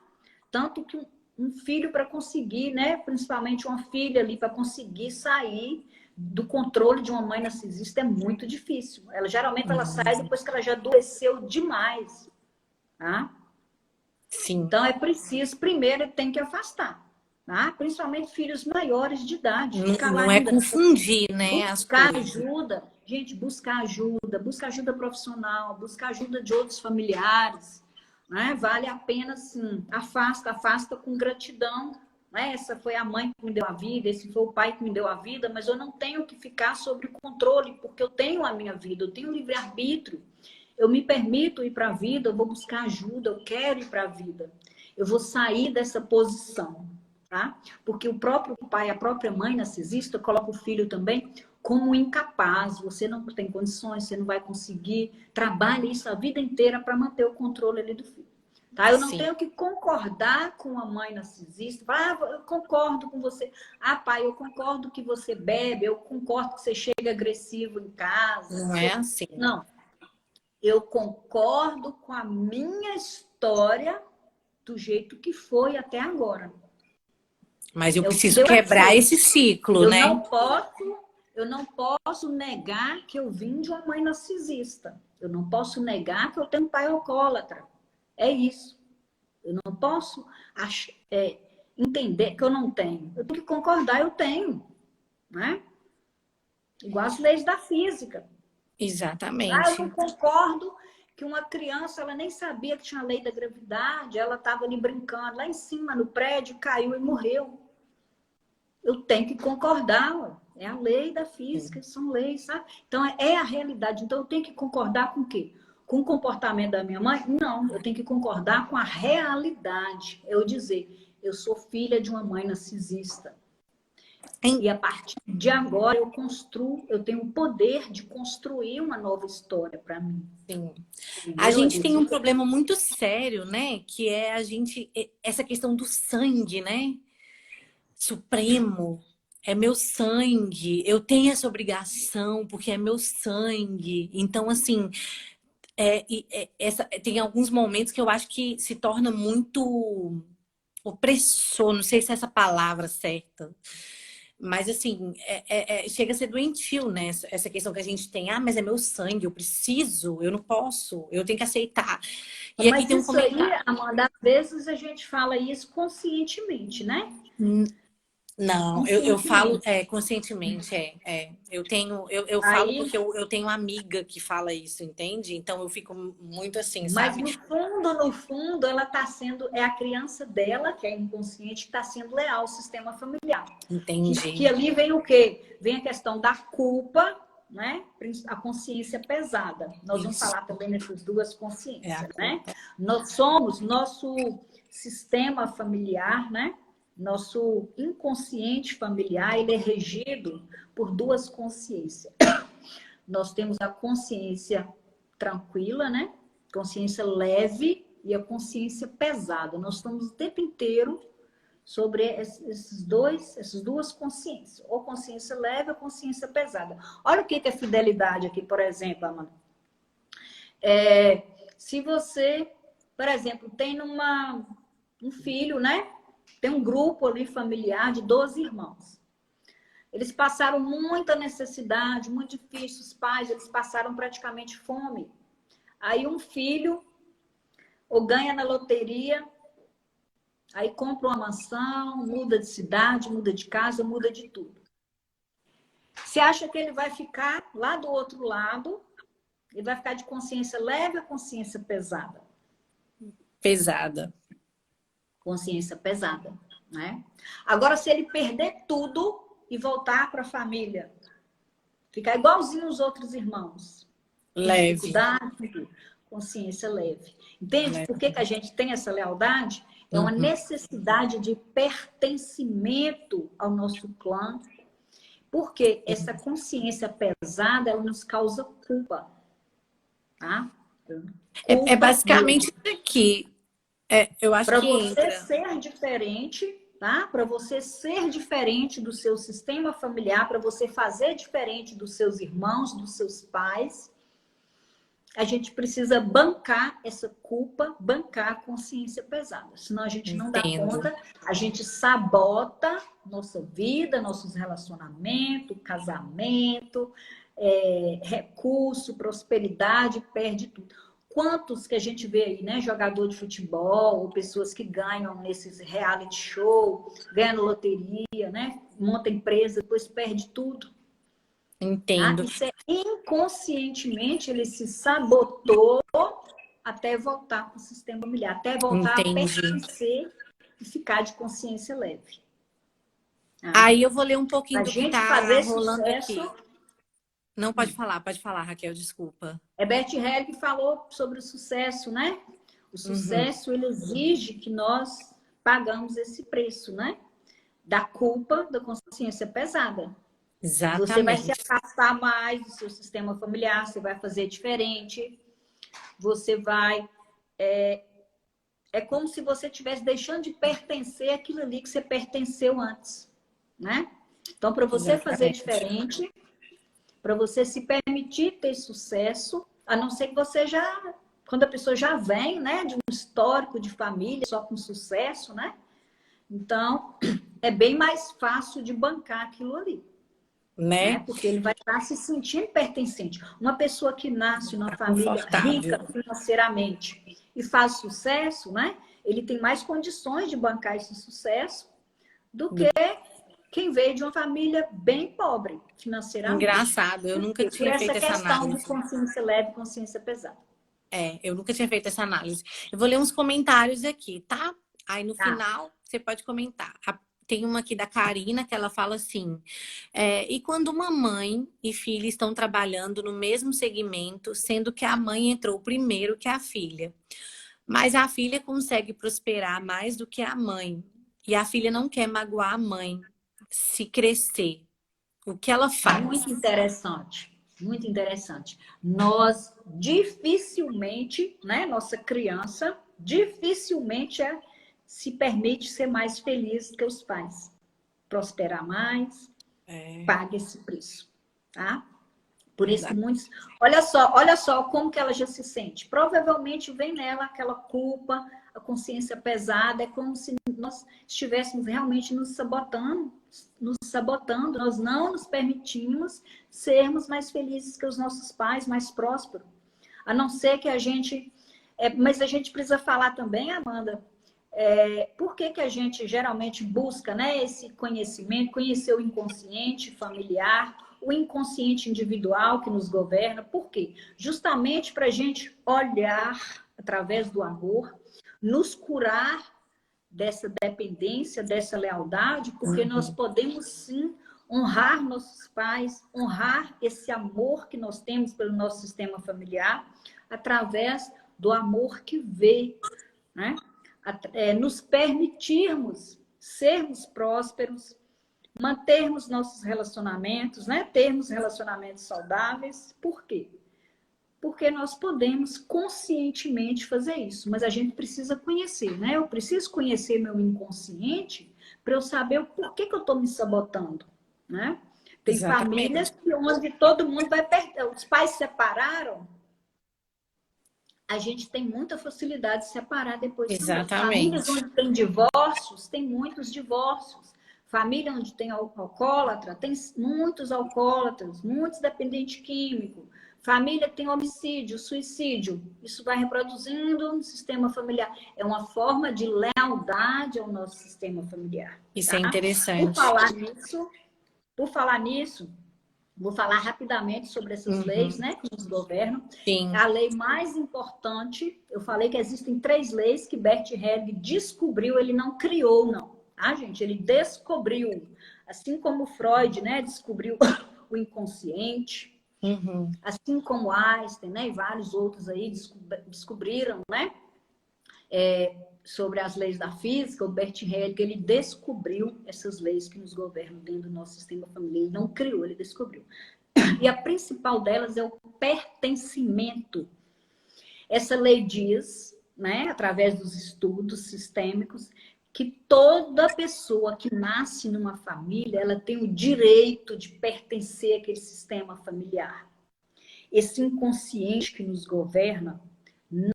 Tanto que um filho para conseguir, né, principalmente uma filha ali para conseguir sair do controle de uma mãe narcisista é muito difícil. Ela geralmente ela sai depois que ela já adoeceu demais, tá? Sim. Então é preciso primeiro tem que afastar, tá? Principalmente filhos maiores de idade, ficar lá Não é ainda confundir, né, as buscar coisas. ajuda, gente, buscar ajuda profissional, buscar ajuda de outros familiares, né? Vale a pena, sim. Afasta com gratidão. Né? Essa foi a mãe que me deu a vida, esse foi o pai que me deu a vida, mas eu não tenho que ficar sob controle, porque eu tenho a minha vida, eu tenho livre-arbítrio. Eu me permito ir para a vida, eu vou buscar ajuda, eu quero ir para a vida. Eu vou sair dessa posição, tá? Porque o próprio pai, a própria mãe narcisista coloca o filho também como incapaz, você não tem condições, você não vai conseguir, trabalhe isso a vida inteira para manter o controle ali do filho. Tá? Eu não Sim. tenho que concordar com a mãe narcisista. Ah, eu concordo com você. Ah, pai, eu concordo que você bebe, eu concordo que você chega agressivo em casa. Não é assim. Não, eu concordo com a minha história do jeito que foi até agora. Mas eu É o que preciso eu quebrar aceito. esse ciclo, Eu né? não posso, eu não posso negar que eu vim de uma mãe narcisista. Eu não posso negar que eu tenho um pai alcoólatra. É isso. Eu não posso entender que eu não tenho. Eu tenho que concordar, eu tenho. Né? Igual as leis da física. Ah, eu não Exatamente. concordo que uma criança, ela nem sabia que tinha a lei da gravidade, ela estava ali brincando lá em cima no prédio, caiu e morreu. Eu tenho que concordar, ó. É a lei da física, são leis, sabe? Então, é a realidade. Então, eu tenho que concordar com o quê? Com o comportamento da minha mãe? Não, eu tenho que concordar com a realidade. Eu dizer, eu sou filha de uma mãe narcisista. Em- E a partir de agora eu construo, eu tenho o poder de construir uma nova história para mim. Sim. A Entendeu, gente tem Adilson? um problema muito sério, né? Que é essa questão do sangue, né? Supremo. é meu sangue, eu tenho essa obrigação porque é meu sangue. Então, assim, tem alguns momentos que eu acho que se torna muito opressor, não sei se é essa palavra certa. Mas assim, chega a ser doentio, né? Essa questão que a gente tem, mas é meu sangue, eu preciso, eu não posso, eu tenho que aceitar. E aqui Mas tem um isso aí, comentário. Amanda, às vezes a gente fala isso conscientemente, né? Não, eu falo Conscientemente. conscientemente, eu falo Aí, porque eu tenho uma amiga que fala isso, entende? Então eu fico muito assim, mas sabe? no fundo, ela está sendo, é a criança dela, que é inconsciente, que está sendo leal ao sistema familiar. Que Entendi. ali vem o quê? Vem a questão da culpa, né? A consciência pesada. Nós vamos Isso, falar também dessas duas é a consciências, né? culpa. Nós somos, nosso sistema familiar, né? Nosso inconsciente familiar, ele é regido por duas consciências. Nós temos a consciência tranquila, né? Consciência leve e a consciência pesada. Nós estamos o tempo inteiro sobre essas duas consciências, ou consciência leve ou consciência pesada. Olha o que é fidelidade aqui, por exemplo, Amanda. Se você, por exemplo, tem um filho, né? Tem um grupo ali familiar de 12 irmãos. Eles passaram muita necessidade, muito difícil, os pais, eles passaram praticamente fome. Aí um filho ou ganha na loteria, aí compra uma mansão, muda de cidade, muda de casa, muda de tudo. Você acha que ele vai ficar lá do outro lado? Ele vai ficar de consciência leve ou consciência pesada? Pesada. Consciência pesada, né? Agora, se ele perder tudo e voltar para a família, ficar igualzinho os outros irmãos, com Leve. dificuldade, consciência leve. Entende por que Leve. a gente tem essa lealdade? É uma Uhum. necessidade de pertencimento ao nosso clã, porque essa consciência pesada, ela nos causa culpa, tá? É Culpa basicamente mesmo. isso aqui. Eu acho Para que você entra. ser diferente, tá? Para você ser diferente do seu sistema familiar, para você fazer diferente dos seus irmãos, dos seus pais, a gente precisa bancar essa culpa, bancar a consciência pesada. Senão a gente não dá Entendo. conta, a gente sabota nossa vida, nossos relacionamentos, casamento, recurso, prosperidade, perde tudo. Quantos que a gente vê aí, né? Jogador de futebol, ou pessoas que ganham nesses reality show, ganham loteria, né? Monta empresa, depois perde tudo. Tá? Entendo. Isso é inconscientemente, ele se sabotou até voltar para o sistema familiar, até voltar a Entendi. pertencer e ficar de consciência leve. Tá? Aí eu vou ler um pouquinho A do que gente tá fazer rolando sucesso. aqui. Não, pode falar, Raquel, desculpa. Bert Helling falou sobre o sucesso, né? O Uhum. sucesso, ele exige que nós pagamos esse preço, né? Da culpa, da consciência pesada. Você vai se Exatamente. afastar mais do seu sistema familiar, você vai fazer diferente, você vai. É como se você estivesse deixando de pertencer àquilo ali que você pertenceu antes, né? Então, para você fazer Exatamente. diferente, para você se permitir ter sucesso, a não ser que você já, quando a pessoa já vem, né, de um histórico de família só com sucesso, né? Então, é bem mais fácil de bancar aquilo ali. Né? Né? Porque ele vai estar se sentindo pertencente. Uma pessoa que nasce numa Tá família rica confortável. financeiramente e faz sucesso, né? Ele tem mais condições de bancar esse sucesso do que quem veio de uma família bem pobre financeiramente. Engraçado, eu Por nunca quê? Por tinha essa feito essa questão de análise. consciência leve e consciência pesada. Eu nunca tinha feito essa análise. Eu vou ler uns comentários aqui, tá? Aí no Tá? final você pode comentar. Tem uma aqui da Karina que ela fala assim: e quando uma mãe e filha estão trabalhando no mesmo segmento, sendo que a mãe entrou primeiro que a filha, mas a filha consegue prosperar mais do que a mãe, e a filha não quer magoar a mãe se crescer, o que ela Muito faz? interessante. Muito interessante. Nós dificilmente, né, nossa criança, dificilmente se permite ser mais feliz que os pais. Prosperar mais, pague esse preço, tá? Por isso que Verdade. muitos... olha só como que ela já se sente. Provavelmente vem nela aquela culpa, a consciência pesada, é como se nós estivéssemos realmente nos sabotando, nós não nos permitimos sermos mais felizes que os nossos pais, mais prósperos. A não ser que a gente... mas a gente precisa falar também, Amanda, por que a gente geralmente busca, né, esse conhecimento, conhecer o inconsciente familiar, o inconsciente individual que nos governa? Por quê? Justamente para a gente olhar através do amor, nos curar dessa dependência, dessa lealdade, porque nós Uhum. podemos sim honrar nossos pais, honrar esse amor que nós temos pelo nosso sistema familiar, através do amor que vê, né? Nos permitirmos sermos prósperos, mantermos nossos relacionamentos, né? Termos relacionamentos saudáveis. Por quê? Porque nós podemos conscientemente fazer isso, mas a gente precisa conhecer, né? Eu preciso conhecer meu inconsciente para eu saber o porquê que eu estou me sabotando, né? Tem famílias Exatamente. onde todo mundo vai perder. Os pais se separaram, a gente tem muita facilidade de separar depois também. Famílias Exatamente. onde tem divórcios, tem muitos divórcios. Família onde tem alcoólatra, tem muitos alcoólatras, muitos dependentes químicos. Família que tem homicídio, suicídio. Isso vai reproduzindo no sistema familiar. É uma forma de lealdade ao nosso sistema familiar. Isso é Tá? Por interessante. falar nisso, por falar nisso, vou falar rapidamente sobre essas leis, Uhum. né, que nos governam. A Sim. lei mais importante, eu falei que existem 3 leis que Bert Helling descobriu, ele não criou, não. Ah, gente, ele descobriu. Assim como Freud, né, descobriu o inconsciente, Uhum. assim como Einstein, né, e vários outros aí descobriram, né, sobre as leis da física, o Bert Helling, ele descobriu essas leis que nos governam dentro do nosso sistema familiar. Ele não criou, ele descobriu. E a principal delas é o pertencimento. Essa lei diz, né, através dos estudos sistêmicos, que toda pessoa que nasce numa família, ela tem o direito de pertencer àquele sistema familiar. Esse inconsciente que nos governa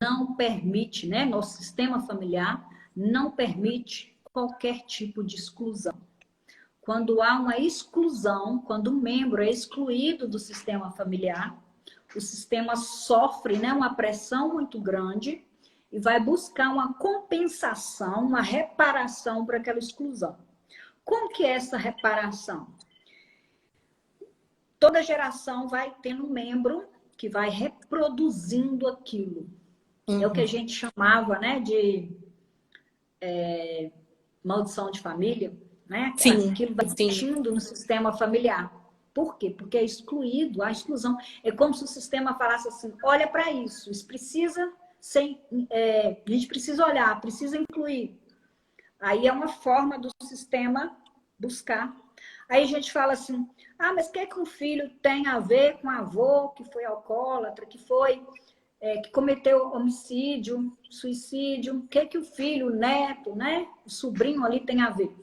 não permite, né, nosso sistema familiar não permite qualquer tipo de exclusão. Quando há uma exclusão, quando um membro é excluído do sistema familiar, o sistema sofre, né, uma pressão muito grande e vai buscar uma compensação, uma reparação para aquela exclusão. Como que é essa reparação? Toda geração vai tendo um membro que vai reproduzindo aquilo. É o que a Uhum. gente chamava, né, de maldição de família, né? Sim, Aquilo vai sim. repetindo no sistema familiar. Por quê? Porque é excluído, a exclusão. É como se o sistema falasse assim: olha para isso precisa ser, a gente precisa olhar, precisa incluir. Aí é uma forma do sistema buscar. Aí a gente fala assim: ah, mas o que é que um filho tem a ver com avô que foi alcoólatra, que cometeu homicídio, suicídio? O que é que o filho, o neto, né, o sobrinho ali tem a ver?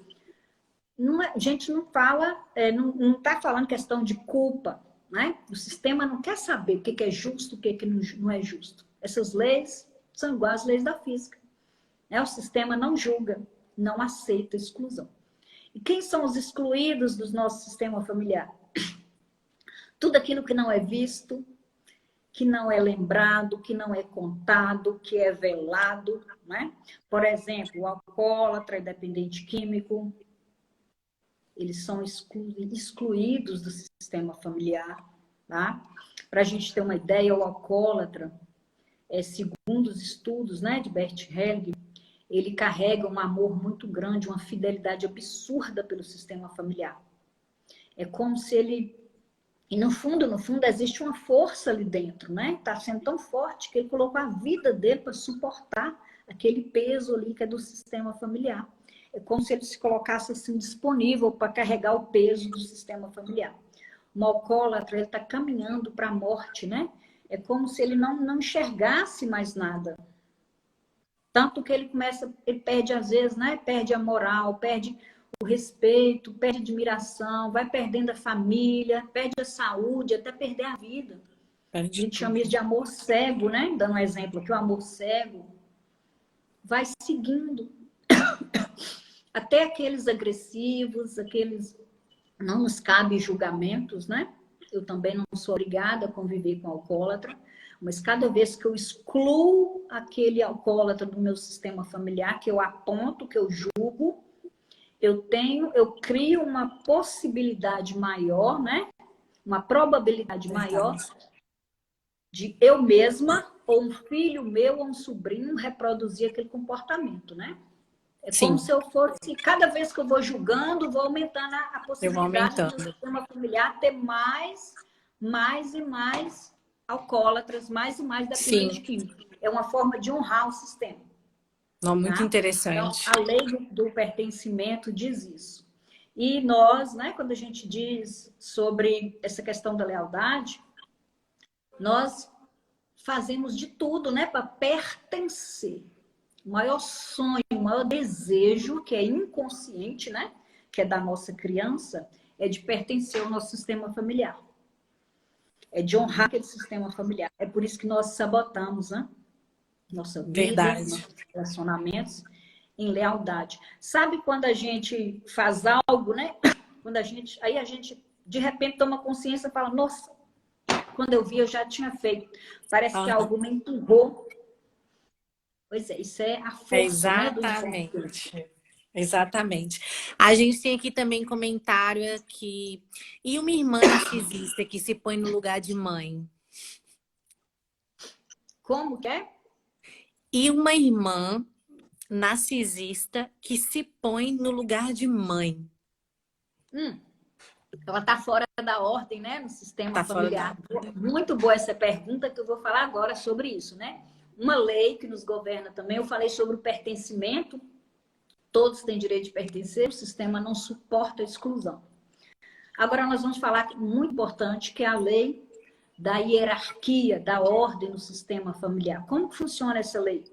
Não a gente não fala, não está falando questão de culpa, né? O sistema não quer saber o que é justo, o que não é justo. Essas leis são iguais às leis da física, né? O sistema não julga, não aceita exclusão. E quem são os excluídos do nosso sistema familiar? Tudo aquilo que não é visto, que não é lembrado, que não é contado, que é velado, né? Por exemplo, o alcoólatra, dependente químico, eles são excluídos do sistema familiar, tá? Para a gente ter uma ideia, o alcoólatra, segundo os estudos, né, de Bert Helling, ele carrega um amor muito grande, uma fidelidade absurda pelo sistema familiar. É como se ele... E no fundo, existe uma força ali dentro, né? Está sendo tão forte que ele colocou a vida dele para suportar aquele peso ali que é do sistema familiar. É como se ele se colocasse assim disponível para carregar o peso do sistema familiar. Um alcoólatra, ele está caminhando para a morte, né? É como se ele não enxergasse mais nada. Tanto que ele perde às vezes, né? Perde a moral, perde o respeito, perde a admiração, vai perdendo a família, perde a saúde, até perder a vida. A Perde gente chama tudo. isso de amor cego, né? Dando um exemplo aqui, o amor cego vai seguindo. Até aqueles agressivos, aqueles... Não nos cabe julgamentos, né? Eu também não sou obrigada a conviver com alcoólatra, mas cada vez que eu excluo aquele alcoólatra do meu sistema familiar, que eu aponto, que eu julgo, eu crio uma possibilidade maior, né? Uma probabilidade maior Verdade. de eu mesma, ou um filho meu, ou um sobrinho, reproduzir aquele comportamento, né? É como Sim, se eu fosse, cada vez que eu vou julgando, vou aumentando a eu vou possibilidade do aumentando. sistema familiar ter mais e mais alcoólatras, mais e mais dependentes Sim, químicos. É uma forma de honrar o sistema, não, muito tá? Então, a interessante. lei do pertencimento diz isso. E nós, né, quando a gente diz sobre essa questão da lealdade, nós fazemos de tudo, né, para pertencer. O maior sonho, o maior desejo, que é inconsciente, né? Que é da nossa criança, é de pertencer ao nosso sistema familiar. É de honrar aquele sistema familiar. É por isso que nós sabotamos, né? Nossa vida, Verdade. nossos relacionamentos, em lealdade. Sabe quando a gente faz algo, né? Aí a gente, de repente, toma consciência e fala, nossa, quando eu vi, eu já tinha feito. Parece que Aham. algo me empurrou. Pois é, isso é a É força, né, do inconsciente. exatamente. Exatamente. A gente tem aqui também comentário aqui. E uma irmã narcisista que se põe no lugar de mãe? Como que é? E uma irmã narcisista que se põe no lugar de mãe? Hum, ela está fora da ordem, né, no sistema Tá fora da familiar. ordem. Muito boa essa pergunta que eu vou falar agora sobre isso, né? Uma lei que nos governa também, eu falei sobre o pertencimento, todos têm direito de pertencer, o sistema não suporta a exclusão. Agora nós vamos falar muito importante, que é a lei da hierarquia, da ordem no sistema familiar. Como que funciona essa lei?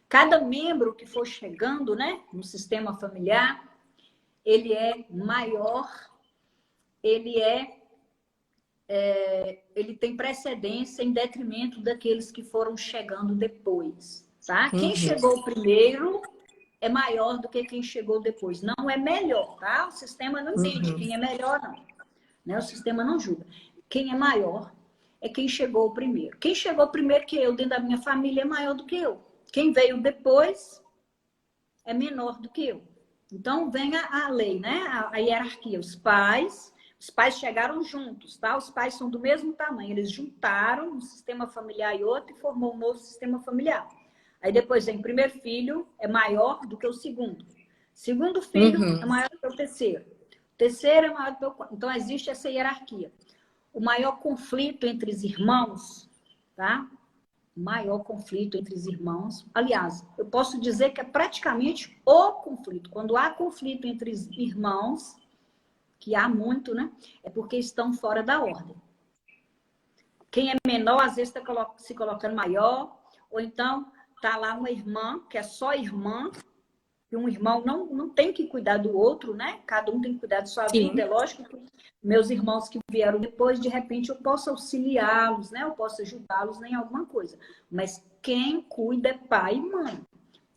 Cada membro que for chegando, né, no sistema familiar, ele é maior, ele ele tem precedência em detrimento daqueles que foram chegando depois, tá? Quem Uhum. chegou primeiro é maior do que quem chegou depois. Não é melhor, tá? O sistema não entende Uhum. quem é melhor, não. Né? O sistema não julga. Quem é maior é quem chegou primeiro. Quem chegou primeiro que eu dentro da minha família é maior do que eu. Quem veio depois é menor do que eu. Então, vem a lei, né? A hierarquia. Os pais chegaram juntos, tá? Os pais são do mesmo tamanho. Eles juntaram um sistema familiar e outro e formou um novo sistema familiar. Aí depois vem o primeiro filho, é maior do que o segundo. Segundo filho é Uhum. maior do que o terceiro. O terceiro é maior do que o quarto. Então, existe essa hierarquia. O maior conflito entre os irmãos, tá? Maior conflito entre os irmãos. Aliás, eu posso dizer que é praticamente o conflito. Quando há conflito entre os irmãos, que há muito, né? É porque estão fora da ordem. Quem é menor, às vezes, está se colocando maior, ou então tá lá uma irmã, que é só irmã, e um irmão não tem que cuidar do outro, né? Cada um tem que cuidar de sua vida. É Sim, lógico que meus irmãos que vieram depois, de repente, eu posso auxiliá-los, né? Eu posso ajudá-los em alguma coisa. Mas quem cuida é pai e mãe.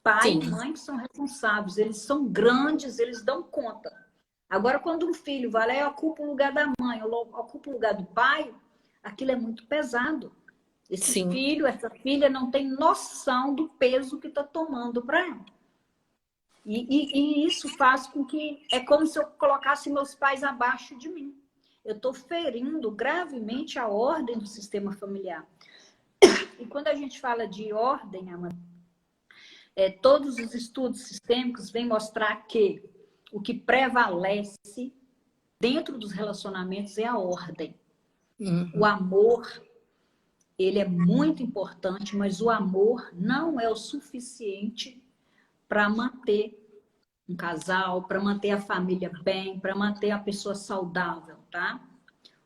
Pai sim, e mãe que são responsáveis, eles são grandes, eles dão conta. Agora, quando um filho vai lá e ocupa o lugar da mãe, ou ocupa o lugar do pai, aquilo é muito pesado. Esse sim, filho, essa filha não tem noção do peso que está tomando para ela. E isso faz com que... É como se eu colocasse meus pais abaixo de mim. Eu estou ferindo gravemente a ordem do sistema familiar. E quando a gente fala de ordem, Amanda, todos os estudos sistêmicos vêm mostrar que o que prevalece dentro dos relacionamentos é a ordem. O uhum. amor, ele é muito importante, mas o amor não é o suficiente para manter um casal, para manter a família bem, para manter a pessoa saudável, tá?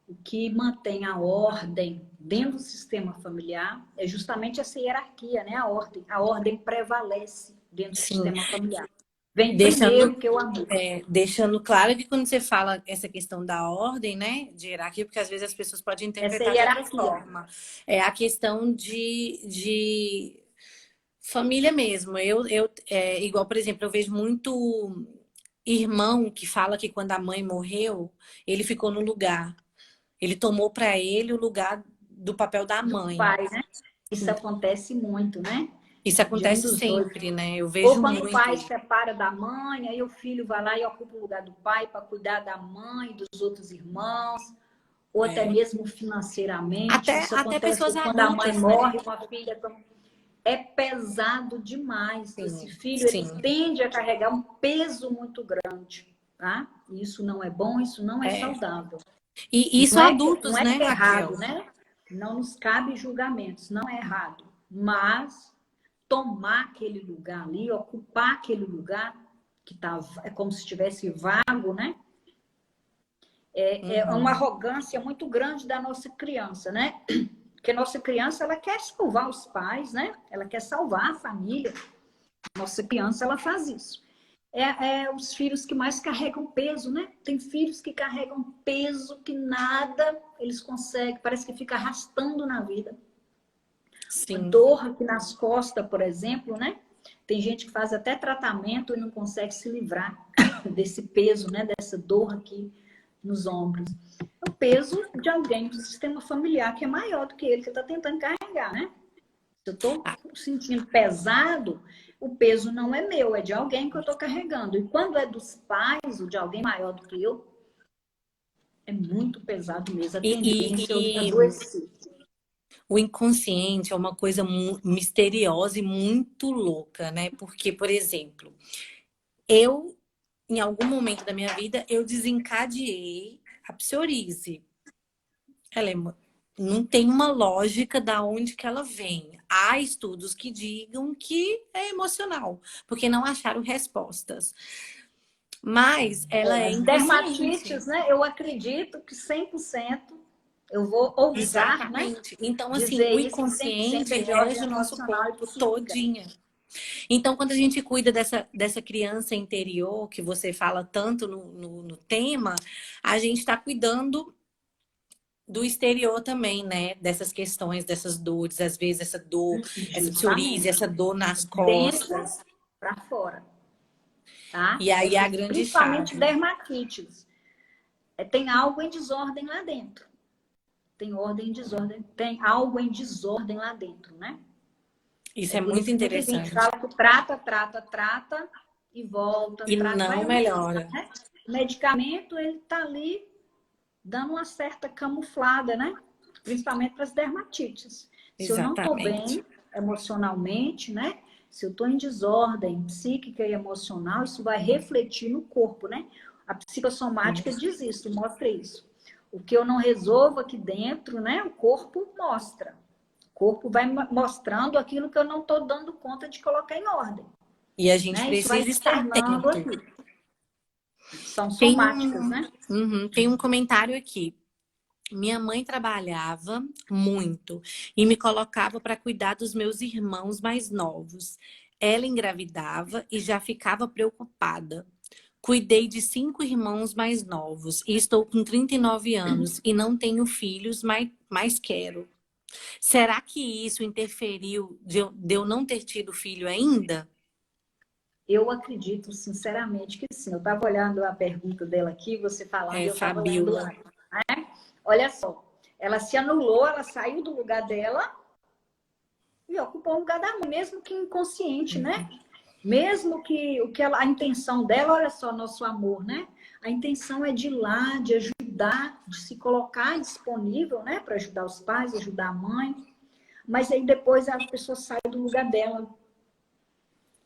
O que mantém a ordem dentro do sistema familiar é justamente essa hierarquia, né? A ordem prevalece dentro do Sim. sistema familiar. Vem Deixando, primeiro que o amor. deixando claro que quando você fala essa questão da ordem, né, de hierarquia, porque às vezes as pessoas podem Essa é interpretar de outra hierarquia. forma. É a questão de família mesmo. Igual, por exemplo, eu vejo muito irmão que fala que quando a mãe morreu, ele ficou no lugar. Ele tomou para ele o lugar do papel da Do mãe. pai, né? Isso acontece muito, né? Isso De um acontece dos dois. sempre, né? Eu Ou vejo quando o muito pai se isso. separa da mãe, aí o filho vai lá e ocupa o lugar do pai para cuidar da mãe, dos outros irmãos, ou até É. mesmo financeiramente. Até, Isso até acontece pessoas quando a mãe adultas, né? morre, uma filha. É pesado demais. Esse Sim, filho, ele sim. tende a carregar um peso muito grande, tá? Isso não é bom, isso não é É. saudável. E isso Não adultos, é né, que é errado, Raquel? né? Não nos cabe julgamentos, não é errado. Mas tomar aquele lugar ali, ocupar aquele lugar que tá, é como se estivesse vago, né? É uma Uhum. arrogância muito grande da nossa criança, né? Porque nossa criança, ela quer salvar os pais, né? Ela quer salvar a família. Nossa criança, ela faz isso. É os filhos que mais carregam peso, né? Tem filhos que carregam peso que nada eles conseguem, parece que fica arrastando na vida. Uma Sim, dor aqui nas costas, por exemplo, né? Tem gente que faz até tratamento e não consegue se livrar desse peso, né? Dessa dor aqui nos ombros. É o peso de alguém do sistema familiar que é maior do que ele, que está tentando carregar, né? Se eu estou sentindo pesado, o peso não é meu, é de alguém que eu estou carregando. E quando é dos pais ou de alguém maior do que eu, é muito pesado mesmo. A E, tendência é e, adoecer. o inconsciente é uma coisa misteriosa e muito louca, né? Porque, por exemplo, eu, em algum momento da minha vida, eu desencadeei a psoríase. Ela não tem uma lógica da onde que ela vem. Há estudos que digam que é emocional, porque não acharam respostas. Mas ela é As inconsciente. dermatites, né? Eu acredito que 100% eu vou ousar, né? Exatamente. Então, assim, Dizer o isso, que 100% inconsciente é de ordem rege o nosso emocional e corpo psíquica. todinha. Então, quando a gente cuida dessa criança interior, que você fala tanto no tema, a gente está cuidando do exterior também, né? Dessas questões, dessas dores, às vezes essa dor, essa psoríase, Justamente. essa dor nas Dentro costas. para fora, tá? E aí é a Essas, grande principalmente chave. dermatites. Tem algo em desordem lá dentro. Tem ordem em desordem. Tem algo em desordem lá dentro, né? Isso É é por muito isso que muita gente interessante. fala que trata e volta, E trata, não vai voltar, melhora. né? O medicamento, ele tá ali dando uma certa camuflada, né? Principalmente para as dermatites. Se eu não estou Exatamente. bem emocionalmente, né? Se eu estou em desordem psíquica e emocional, isso vai refletir no corpo, né? A psicossomática diz isso, mostra isso. O que eu não resolvo aqui dentro, né? O corpo mostra. O corpo vai mostrando aquilo que eu não estou dando conta de colocar em ordem, E a gente né? Isso vai precisa estar externando atento. aqui. São Tem somáticas, um, né? tem um comentário aqui. Minha mãe trabalhava muito e me colocava para cuidar dos meus irmãos mais novos. Ela engravidava e já ficava preocupada. Cuidei de 5 irmãos mais novos e estou com 39 anos e não tenho filhos, mas quero. Será que isso interferiu de eu não ter tido filho ainda? Eu acredito sinceramente que sim. Eu estava olhando a pergunta dela aqui, você falando, e É, eu estava lendo lá. Fabiola. Olha só, ela se anulou, ela saiu do lugar dela e ocupou o lugar da mãe, mesmo que inconsciente, né? Mesmo que a intenção dela, olha só, nosso amor, né? A intenção é de ir lá, de ajudar, de se colocar disponível, né? Para ajudar os pais, ajudar a mãe. Mas aí depois a pessoa sai do lugar dela.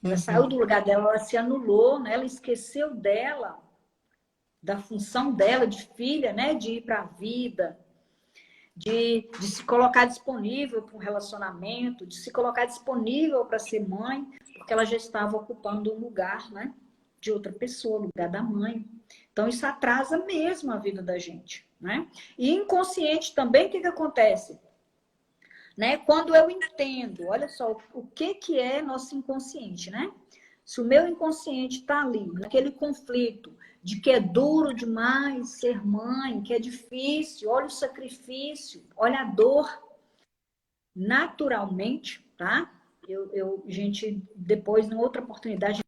Ela saiu do Uhum. lugar dela, ela se anulou, né? Ela esqueceu dela, da função dela de filha, né? De ir para a vida, de se colocar disponível para um relacionamento, de se colocar disponível para ser mãe, porque ela já estava ocupando um lugar, né? De outra pessoa, o lugar da mãe. Então, isso atrasa mesmo a vida da gente, né? E inconsciente também, o que acontece? Né? Quando eu entendo, olha só, o que é nosso inconsciente, né? Se o meu inconsciente está ali, naquele conflito de que é duro demais ser mãe, que é difícil, olha o sacrifício, olha a dor, naturalmente, tá? Gente, depois, em outra oportunidade,